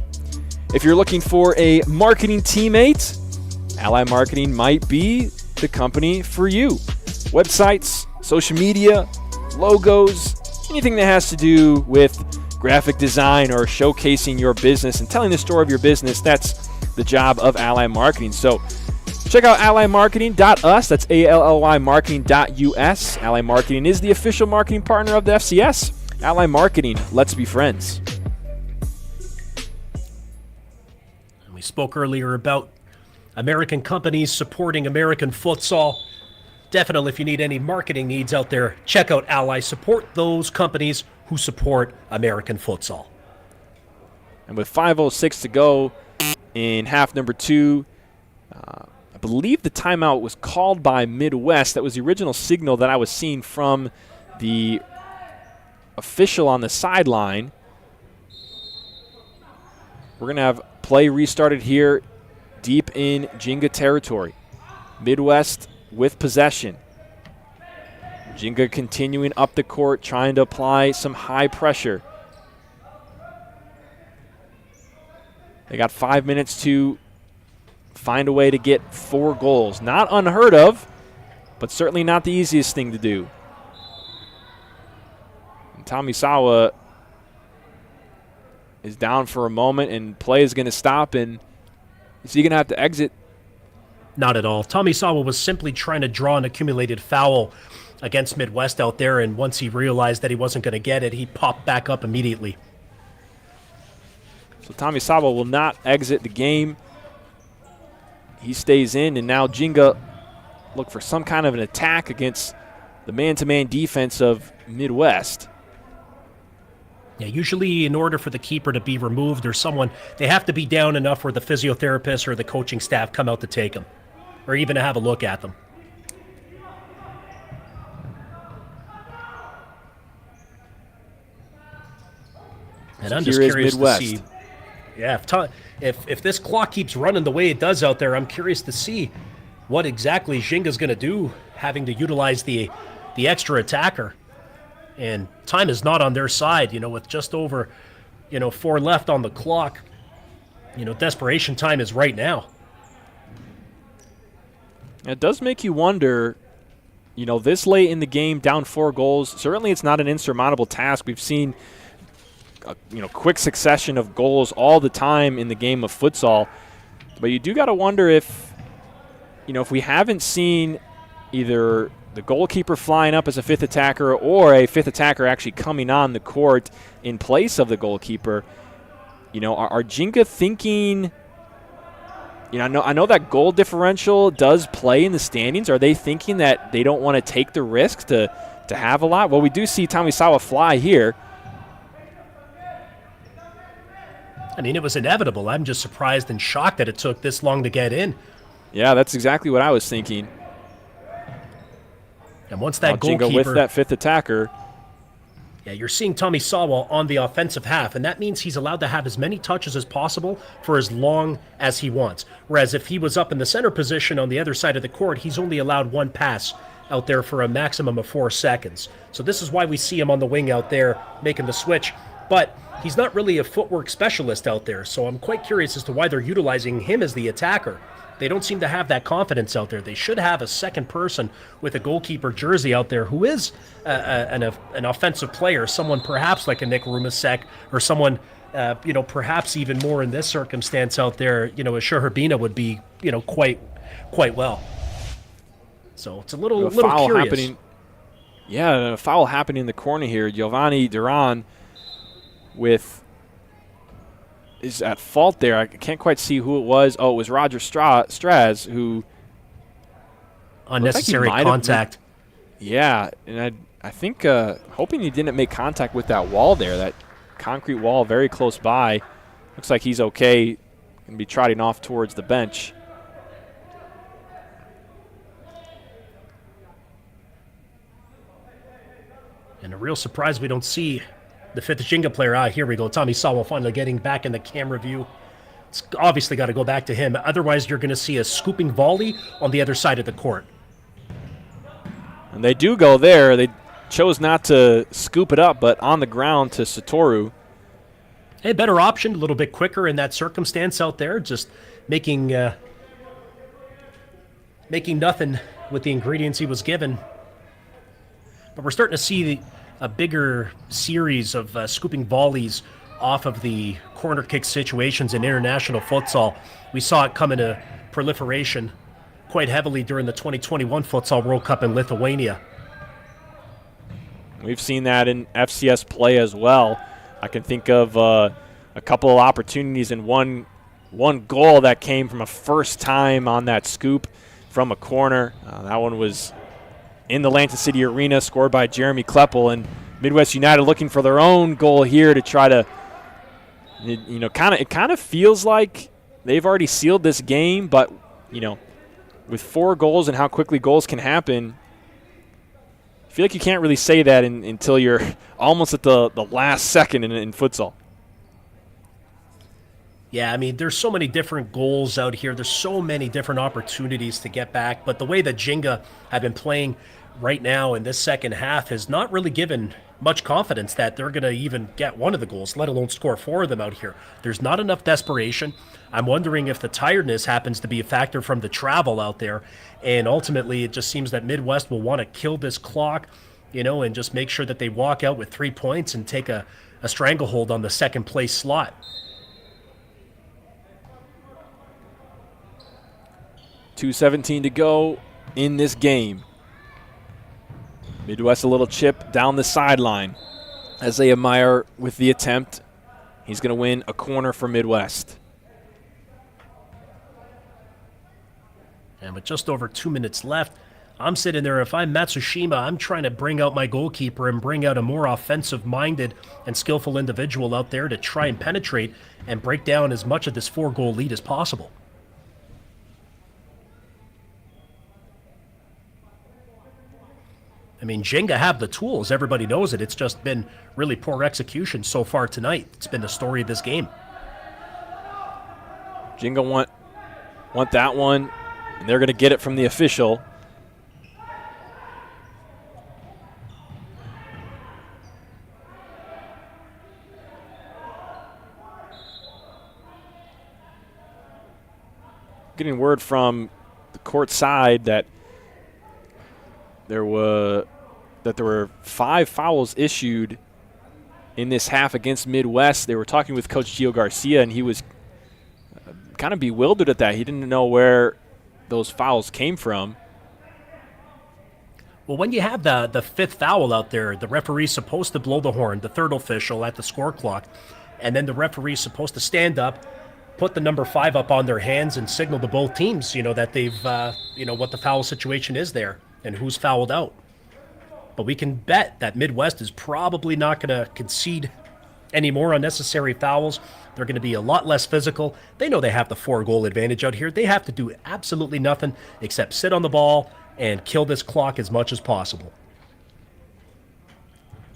If you're looking for a marketing teammate, Ally Marketing might be the company for you. Websites, social media, logos, anything that has to do with graphic design or showcasing your business and telling the story of your business, that's the job of Ally Marketing. So check out allymarketing.us. That's ALLY marketing.us. Ally Marketing is the official marketing partner of the FCS. Ally Marketing, let's be friends. We spoke earlier about American companies supporting American futsal. Definitely, if you need any marketing needs out there, check out Ally. Support those companies who support American futsal. And with 5:06 to go in half number 2, I believe the timeout was called by Midwest. That was the original signal that I was seeing from the official on the sideline. We're going to have play restarted here deep in Ginga territory. Midwest with possession. Ginga continuing up the court, trying to apply some high pressure. They got 5 minutes to find a way to get 4 goals. Not unheard of, but certainly not the easiest thing to do. And Tommy Sawa is down for a moment, and play is going to stop, and is he going to have to exit? Not at all. Tommy Sawa was simply trying to draw an accumulated foul against Midwest out there, and once he realized that he wasn't going to get it, he popped back up immediately. So Tommy Sawa will not exit the game. He stays in, and now Ginga look for some kind of an attack against the man-to-man defense of Midwest. Yeah, usually in order for the keeper to be removed or someone, they have to be down enough where the physiotherapist or the coaching staff come out to take them or even to have a look at them. And I'm just curious to see. Yeah, if this clock keeps running the way it does out there, I'm curious to see what exactly Ginga's going to do, having to utilize the extra attacker. And time is not on their side, with just over, 4 left on the clock. Desperation time is right now. It does make you wonder, this late in the game, down 4 goals, certainly it's not an insurmountable task. We've seen quick succession of goals all the time in the game of futsal. But you do got to wonder if we haven't seen either the goalkeeper flying up as a 5th attacker or a 5th attacker actually coming on the court in place of the goalkeeper, are Ginga thinking, I know that goal differential does play in the standings. Are they thinking that they don't want to take the risk to have a lot? Well, we do see Tommy Sawa fly here. I mean, it was inevitable. I'm just surprised and shocked that it took this long to get in. Yeah, that's exactly what I was thinking. And once that goalkeeper with that 5th attacker. Yeah, you're seeing Tommy Sawa on the offensive half, and that means he's allowed to have as many touches as possible for as long as he wants. Whereas if he was up in the center position on the other side of the court, he's only allowed one pass out there for a maximum of 4 seconds. So this is why we see him on the wing out there making the switch. But he's not really a footwork specialist out there, so I'm quite curious as to why they're utilizing him as the attacker. They don't seem to have that confidence out there. They should have a second person with a goalkeeper jersey out there who is an offensive player, someone perhaps like a Nick Rumasek or someone, perhaps even more in this circumstance out there, a Sheherbina would be, quite well. So it's a little curious. Happening. Yeah, a foul happening in the corner here. Giovanni Duran is at fault there. I can't quite see who it was. Oh, it was Roger Straz who... Unnecessary contact. Yeah, and I think hoping he didn't make contact with that wall there, that concrete wall very close by. Looks like he's okay. Going to be trotting off towards the bench. And a real surprise we don't see the fifth Ginga player. Here we go. Tommy Sawa finally getting back in the camera view. It's obviously got to go back to him. Otherwise, you're going to see a scooping volley on the other side of the court. And they do go there. They chose not to scoop it up, but on the ground to Satoru. Hey, better option, a little bit quicker in that circumstance out there. Just making nothing with the ingredients he was given. But we're starting to see a bigger series of scooping volleys off of the corner kick situations in international futsal. We saw it come into proliferation quite heavily during the 2021 Futsal World Cup in Lithuania. We've seen that in FCS play as well. I can think of a couple of opportunities and one goal that came from a first time on that scoop from a corner. That one was in the Atlantic City Arena, scored by Jeremy Kleppel, and Midwest United looking for their own goal here to try to, it kind of feels like they've already sealed this game, but, with 4 goals and how quickly goals can happen, I feel like you can't really say that until you're almost at the last second in futsal. Yeah, I mean, there's so many different goals out here. There's so many different opportunities to get back. But the way that Ginga have been playing right now in this second half has not really given much confidence that they're going to even get one of the goals, let alone score 4 of them out here. There's not enough desperation. I'm wondering if the tiredness happens to be a factor from the travel out there. And ultimately, it just seems that Midwest will want to kill this clock, and just make sure that they walk out with 3 points and take a stranglehold on the second place slot. .2:17 to go in this game. Midwest a little chip down the sideline. Isaiah Meyer with the attempt. He's going to win a corner for Midwest. And with just over 2 minutes left, I'm sitting there. If I'm Matsushima, I'm trying to bring out my goalkeeper and bring out a more offensive-minded and skillful individual out there to try and penetrate and break down as much of this 4-goal lead as possible. I mean, Ginga have the tools. Everybody knows it. It's just been really poor execution so far tonight. It's been the story of this game. Ginga want that one, and they're going to get it from the official. Getting word from the court side that there were 5 fouls issued in this half against Midwest. They were talking with Coach Gio Garcia, and he was kind of bewildered at that. He didn't know where those fouls came from. Well, when you have the 5th foul out there, the referee's supposed to blow the horn, the 3rd official at the score clock, and then the referee's supposed to stand up, put the number 5 up on their hands and signal to both teams, that they've, what the foul situation is there and who's fouled out. But we can bet that Midwest is probably not going to concede any more unnecessary fouls. They're going to be a lot less physical. They know they have the 4-goal advantage out here. They have to do absolutely nothing except sit on the ball and kill this clock as much as possible.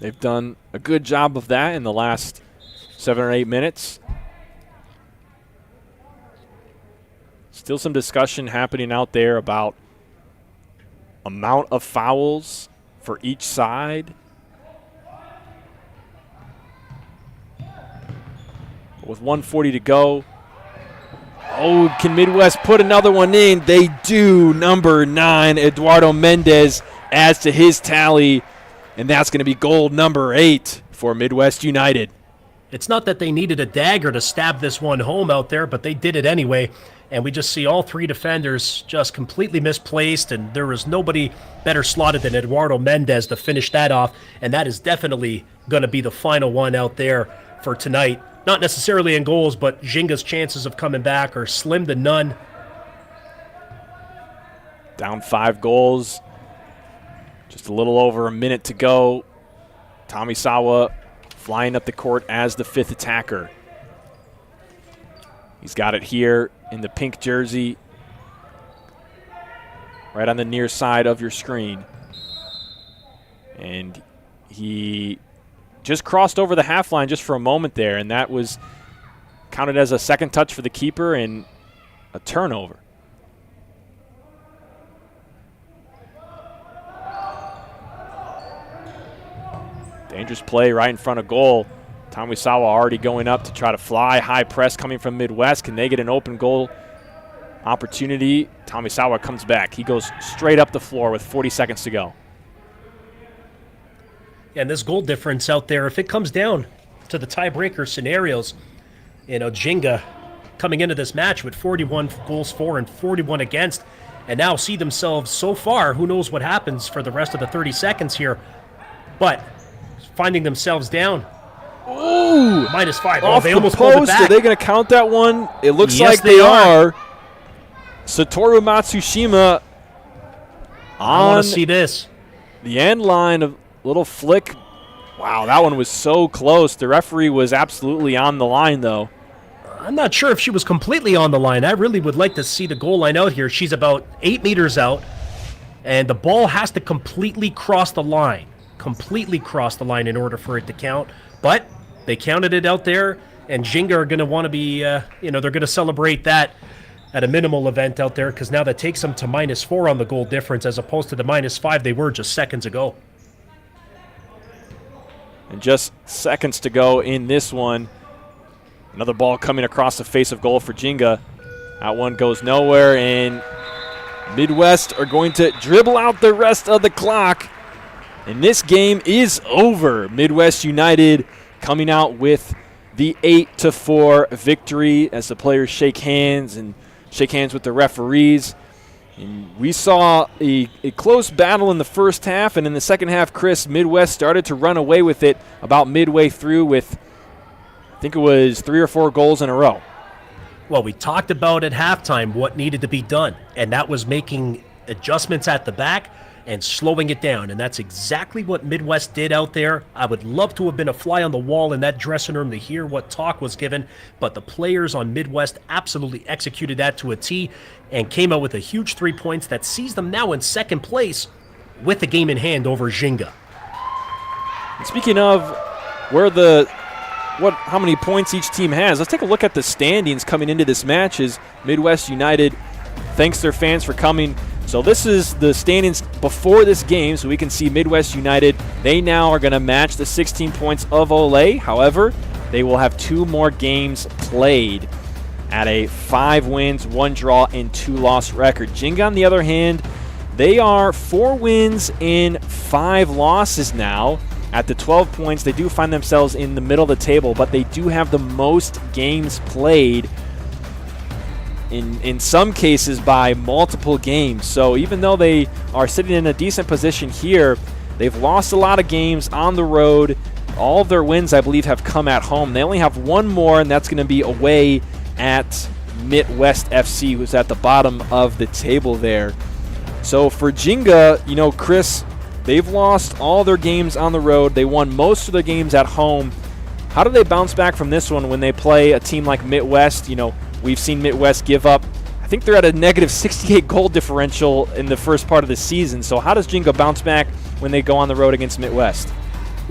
They've done a good job of that in the last 7 or 8 minutes. Still some discussion happening out there about amount of fouls for each side. With 1:40 to go. Oh, can Midwest put another one in? They do. Number 9, Eduardo Mendez, adds to his tally, and that's going to be goal number 8 for Midwest United. It's not that they needed a dagger to stab this one home out there, but they did it anyway. And we just see all 3 defenders just completely misplaced, and there was nobody better slotted than Eduardo Mendez to finish that off. And that is definitely going to be the final one out there for tonight. Not necessarily in goals, but Ginga's chances of coming back are slim to none. Down 5 goals. Just a little over a minute to go. Tomisawa flying up the court as the 5th attacker. He's got it here in the pink jersey, right on the near side of your screen. And he just crossed over the half line just for a moment there, and that was counted as a second touch for the keeper and a turnover. Dangerous play right in front of goal. Tomisawa already going up to try to fly. High press coming from Midwest. Can they get an open goal opportunity? Tomisawa comes back. He goes straight up the floor with 40 seconds to go. And this goal difference out there, if it comes down to the tiebreaker scenarios, Ginga coming into this match with 41 goals for and 41 against, and now see themselves so far, who knows what happens for the rest of the 30 seconds here, but finding themselves down. Ooh! -5. Off they the almost pulled it post. back. Are they going to count that one? It looks Yes, like they are. are. Satoru Matsushima I want on to see this. the end line of little flick. Wow, that one was so close. The referee was absolutely on the line, though. I'm not sure if she was completely on the line. I really would like to see the goal line out here. She's about 8 meters out, and the ball has to completely cross the line. Completely cross the line in order for it to count. But they counted it out there, and Ginga are going to want to be, they're going to celebrate that at a minimal event out there, because now that takes them to -4 on the goal difference as opposed to the -5 they were just seconds ago. And just seconds to go in this one. Another ball coming across the face of goal for Ginga. That one goes nowhere, and Midwest are going to dribble out the rest of the clock. And this game is over. Midwest United coming out with the 8-4 victory as the players shake hands with the referees. And we saw a close battle in the first half, and in the second half, Chris, Midwest started to run away with it about midway through with, I think it was 3 or 4 goals in a row. Well, we talked about at halftime what needed to be done, and that was making adjustments at the back and slowing it down, and that's exactly what Midwest did out there. I would love to have been a fly on the wall in that dressing room to hear what talk was given, but the players on Midwest absolutely executed that to a T and came out with a huge 3 points that sees them now in second place with the game in hand over Ginga. And speaking of how many points each team has, let's take a look at the standings coming into this match as Midwest United thanks their fans for coming. So this is the standings before this game, so we can see Midwest United, they now are going to match the 16 points of Olé. However, they will have 2 more games played at a 5 wins, 1 draw, and 2 loss record. Ginga, on the other hand, they are 4 wins and 5 losses now. At the 12 points, they do find themselves in the middle of the table, but they do have the most games played, in some cases by multiple games. So even though they are sitting in a decent position here, they've lost a lot of games on the road. All of their wins, I believe, have come at home. They only have 1 more, and that's going to be away at Midwest FC, who's at the bottom of the table there. So for Ginga, Chris, they've lost all their games on the road. They won most of their games at home. How do they bounce back from this one when they play a team like Midwest? We've seen Midwest give up, I think they're at a negative 68 goal differential in the first part of the season. So how does Ginga bounce back when they go on the road against Midwest?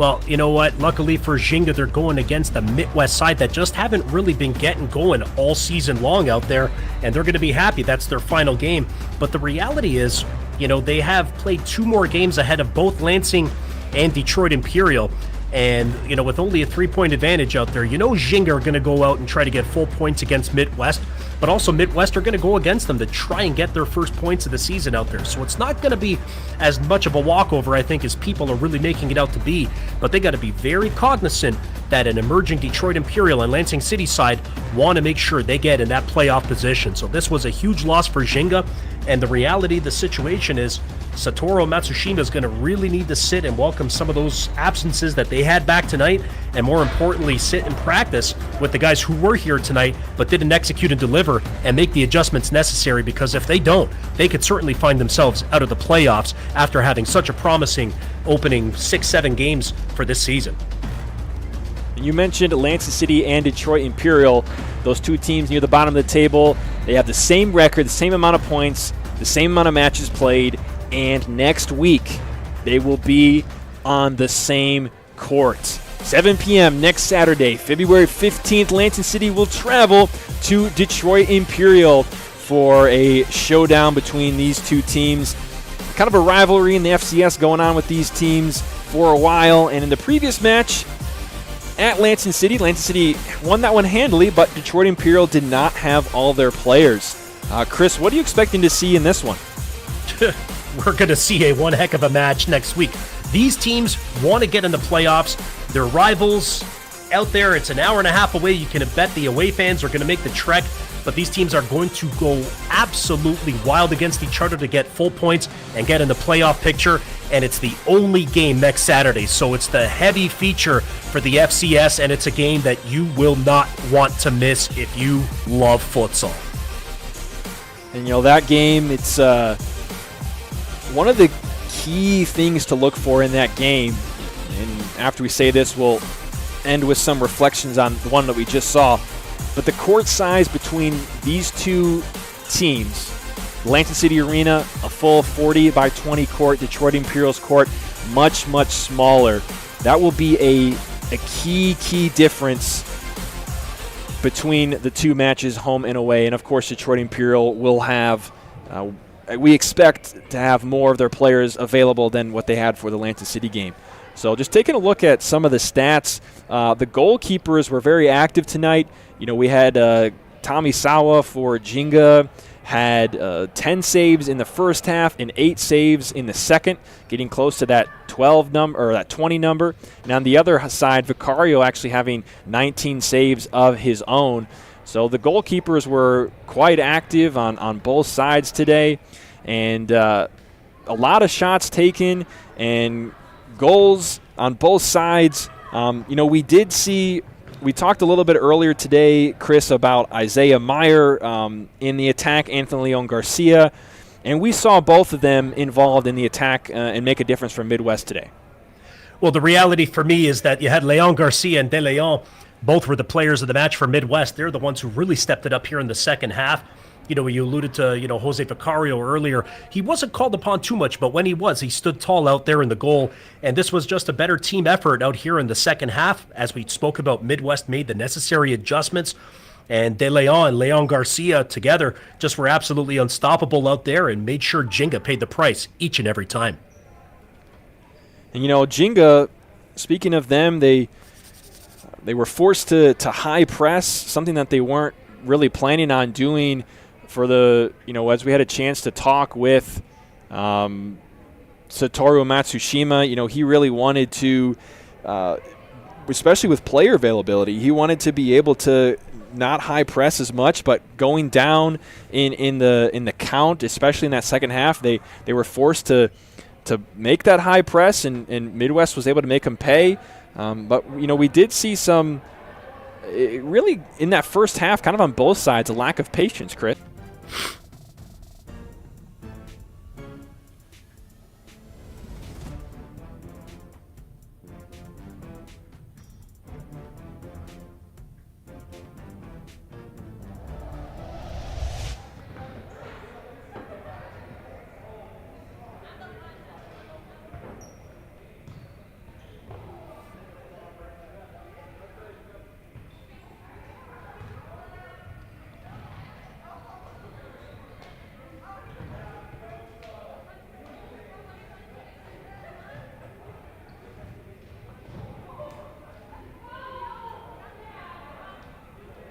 Well, you know what? Luckily for Ginga, they're going against the Midwest side that just haven't really been getting going all season long out there, and they're going to be happy. That's their final game. But the reality is, they have played 2 more games ahead of both Lansing and Detroit Imperial. And, with only a 3-point advantage out there, Ginga are going to go out and try to get full points against Midwest, but also Midwest are going to go against them to try and get their first points of the season out there. So it's not going to be as much of a walkover, I think, as people are really making it out to be, but they got to be very cognizant that an emerging Detroit Imperial and Lansing City side want to make sure they get in that playoff position. So this was a huge loss for Ginga, and the reality of the situation is Satoru Matsushima is going to really need to sit and welcome some of those absences that they had back tonight, and more importantly, sit and practice with the guys who were here tonight but didn't execute and deliver and make the adjustments necessary, because if they don't, they could certainly find themselves out of the playoffs after having such a promising opening 6-7 games for this season. You mentioned Lansing City and Detroit Imperial, those 2 teams near the bottom of the table. They have the same record, the same amount of points, the same amount of matches played, and next week they will be on the same court. 7 p.m. next Saturday, February 15th, Lansing City will travel to Detroit Imperial for a showdown between these 2 teams. Kind of a rivalry in the FCS going on with these teams for a while, and in the previous match at Lansing City won that one handily, but Detroit Imperial did not have all their players. Chris, what are you expecting to see in this one? We're going to see a one heck of a match next week. These teams want to get in the playoffs. They're rivals out there. It's an hour and a half away. You can bet the away fans are going to make the trek, but these teams are going to go absolutely wild against each other to get full points and get in the playoff picture, and it's the only game next Saturday, so it's the heavy feature for the FCS, and it's a game that you will not want to miss if you love futsal. And that game, it's one of the key things to look for in that game, and after we say this, we'll end with some reflections on the one that we just saw. But the court size between these 2 teams, Lansing City Arena, a full 40 by 20 court, Detroit Imperial's court, much, much smaller. That will be a key difference between the 2 matches, home and away. And of course, Detroit Imperial will have, we expect to have more of their players available than what they had for the Lansing City game. So just taking a look at some of the stats, the goalkeepers were very active tonight. We had Tommy Sawa for Ginga, had 10 saves in the first half and 8 saves in the second, getting close to that 12 number or that 20 number. And on the other side, Vicario actually having 19 saves of his own. So the goalkeepers were quite active on both sides today, and a lot of shots taken and goals on both sides. We talked a little bit earlier today, Chris, about Isaiah Meyer in the attack, Anthony Leon Garcia, and we saw both of them involved in the attack and make a difference for Midwest today. Well, the reality for me is that you had Leon Garcia and De Leon. Both were the players of the match for Midwest. They're the ones who really stepped it up here in the second half. You alluded to, Jose Vicario earlier. He wasn't called upon too much, but when he was, he stood tall out there in the goal. And this was just a better team effort out here in the second half. As we spoke about, Midwest made the necessary adjustments. And De Leon and Leon Garcia together just were absolutely unstoppable out there and made sure Ginga paid the price each and every time. And, Ginga, speaking of them, they were forced to high press, something that they weren't really planning on doing for the, as we had a chance to talk with Satoru Matsushima, he really wanted to, especially with player availability, he wanted to be able to not high press as much, but going down in the count, especially in that second half, they were forced to make that high press, and Midwest was able to make them pay. But, we did see some, really, in that first half, kind of on both sides, a lack of patience, Chris.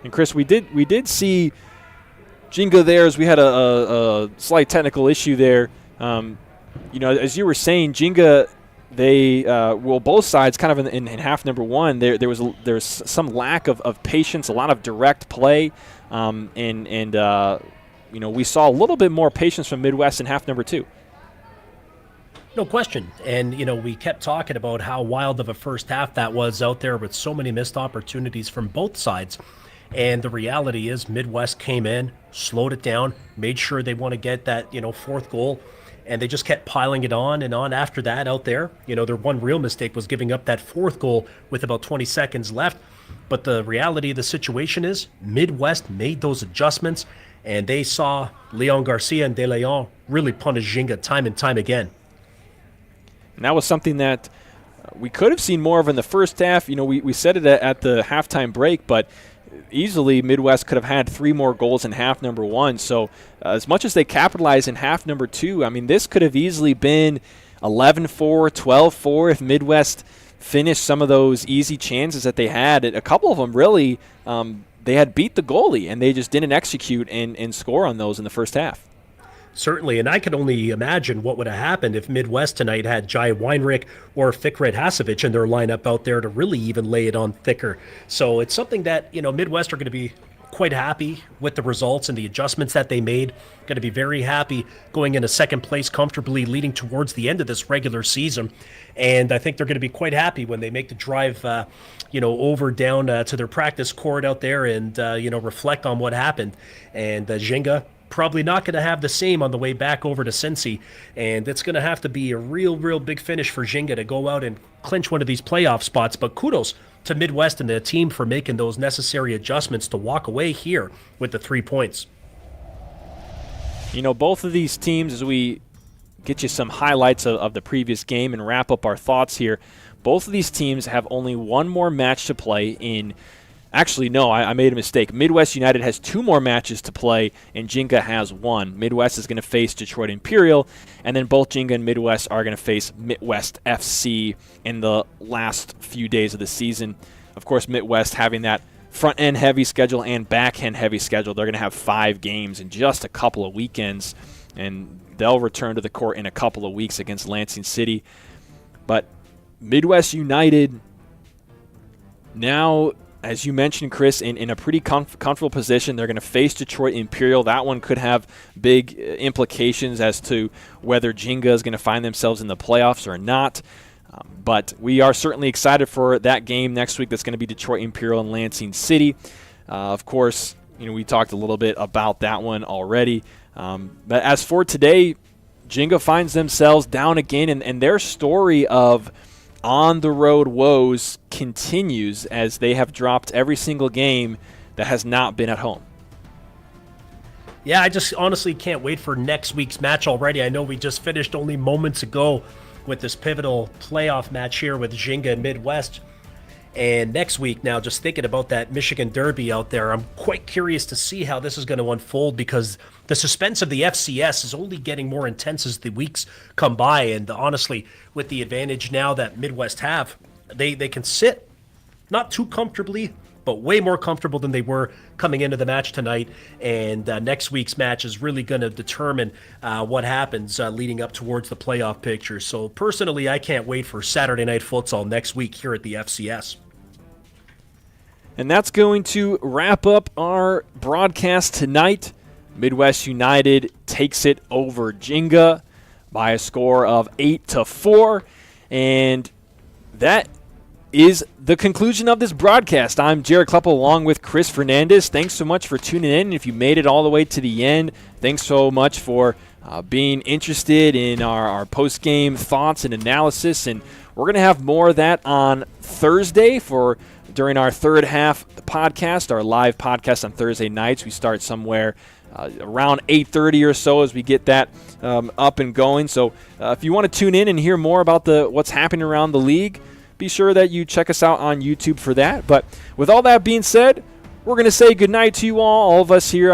And Chris, we did see Ginga there as we had a slight technical issue there. As you were saying, Ginga, they both sides kind of in half number one. There was some lack of patience, a lot of direct play, we saw a little bit more patience from Midwest in half number two. No question. And, we kept talking about how wild of a first half that was out there with so many missed opportunities from both sides. And the reality is Midwest came in, slowed it down, made sure they want to get that, fourth goal. And they just kept piling it on and on after that out there. Their one real mistake was giving up that fourth goal with about 20 seconds left. But the reality of the situation is Midwest made those adjustments, and they saw Leon Garcia and De Leon really punish Ginga time and time again. And that was something that we could have seen more of in the first half. We said it at the halftime break, but easily Midwest could have had 3 more goals in half number one. So as much as they capitalized in half number two, this could have easily been 11-4, 12-4 if Midwest finished some of those easy chances that they had. A couple of them really, they had beat the goalie, and they just didn't execute and score on those in the first half. Certainly, and I could only imagine what would have happened if Midwest tonight had Jai Weinrich or Fikret Hasevich in their lineup out there to really even lay it on thicker. So it's something that, Midwest are going to be quite happy with the results and the adjustments that they made. Going to be very happy going into second place comfortably leading towards the end of this regular season. And I think they're going to be quite happy when they make the drive, over down to their practice court out there and, reflect on what happened. And Ginga probably not going to have the same on the way back over to Cincy, and it's going to have to be a real big finish for Ginga to go out and clinch one of these playoff spots. But kudos to Midwest and the team for making those necessary adjustments to walk away here with the 3 points. Both of these teams, as we get you some highlights of the previous game and wrap up our thoughts here, both of these teams have only one more match to play in. Actually, no, I made a mistake. Midwest United has 2 more matches to play, and Ginga has 1. Midwest is going to face Detroit Imperial, and then both Ginga and Midwest are going to face Midwest FC in the last few days of the season. Of course, Midwest having that front-end heavy schedule and back-end heavy schedule. They're going to have 5 games in just a couple of weekends, and they'll return to the court in a couple of weeks against Lansing City. But Midwest United now, as you mentioned, Chris, in a pretty comfortable position. They're going to face Detroit Imperial. That one could have big implications as to whether Ginga is going to find themselves in the playoffs or not. But we are certainly excited for that game next week. That's going to be Detroit Imperial and Lansing City. Of course, we talked a little bit about that one already. But as for today, Ginga finds themselves down again, and their story of on-the-road woes continues as they have dropped every single game that has not been at home. Yeah, I just honestly can't wait for next week's match already. I know we just finished only moments ago with this pivotal playoff match here with Ginga and Midwest. And next week, now just thinking about that Michigan Derby out there, I'm quite curious to see how this is going to unfold, because the suspense of the FCS is only getting more intense as the weeks come by. And honestly, with the advantage now that Midwest have, they can sit not too comfortably, but way more comfortable than they were coming into the match tonight. And next week's match is really going to determine what happens leading up towards the playoff picture. So personally, I can't wait for Saturday Night Futsal next week here at the FCS. And that's going to wrap up our broadcast tonight. Midwest United takes it over Ginga by a score of 8-4. And that is the conclusion of this broadcast. I'm Jared Kleppel along with Chris Fernandez. Thanks so much for tuning in. If you made it all the way to the end, thanks so much for being interested in our post-game thoughts and analysis. And we're going to have more of that on Thursday during our third half podcast, our live podcast on Thursday nights. We start somewhere around 8:30 or so as we get that up and going. So if you want to tune in and hear more about what's happening around the league, be sure that you check us out on YouTube for that. But with all that being said, we're going to say goodnight to you all of us here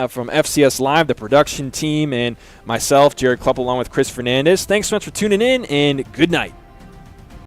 from FCS Live, the production team, and myself, Jared Kleppel, along with Chris Fernandez. Thanks so much for tuning in, and good night.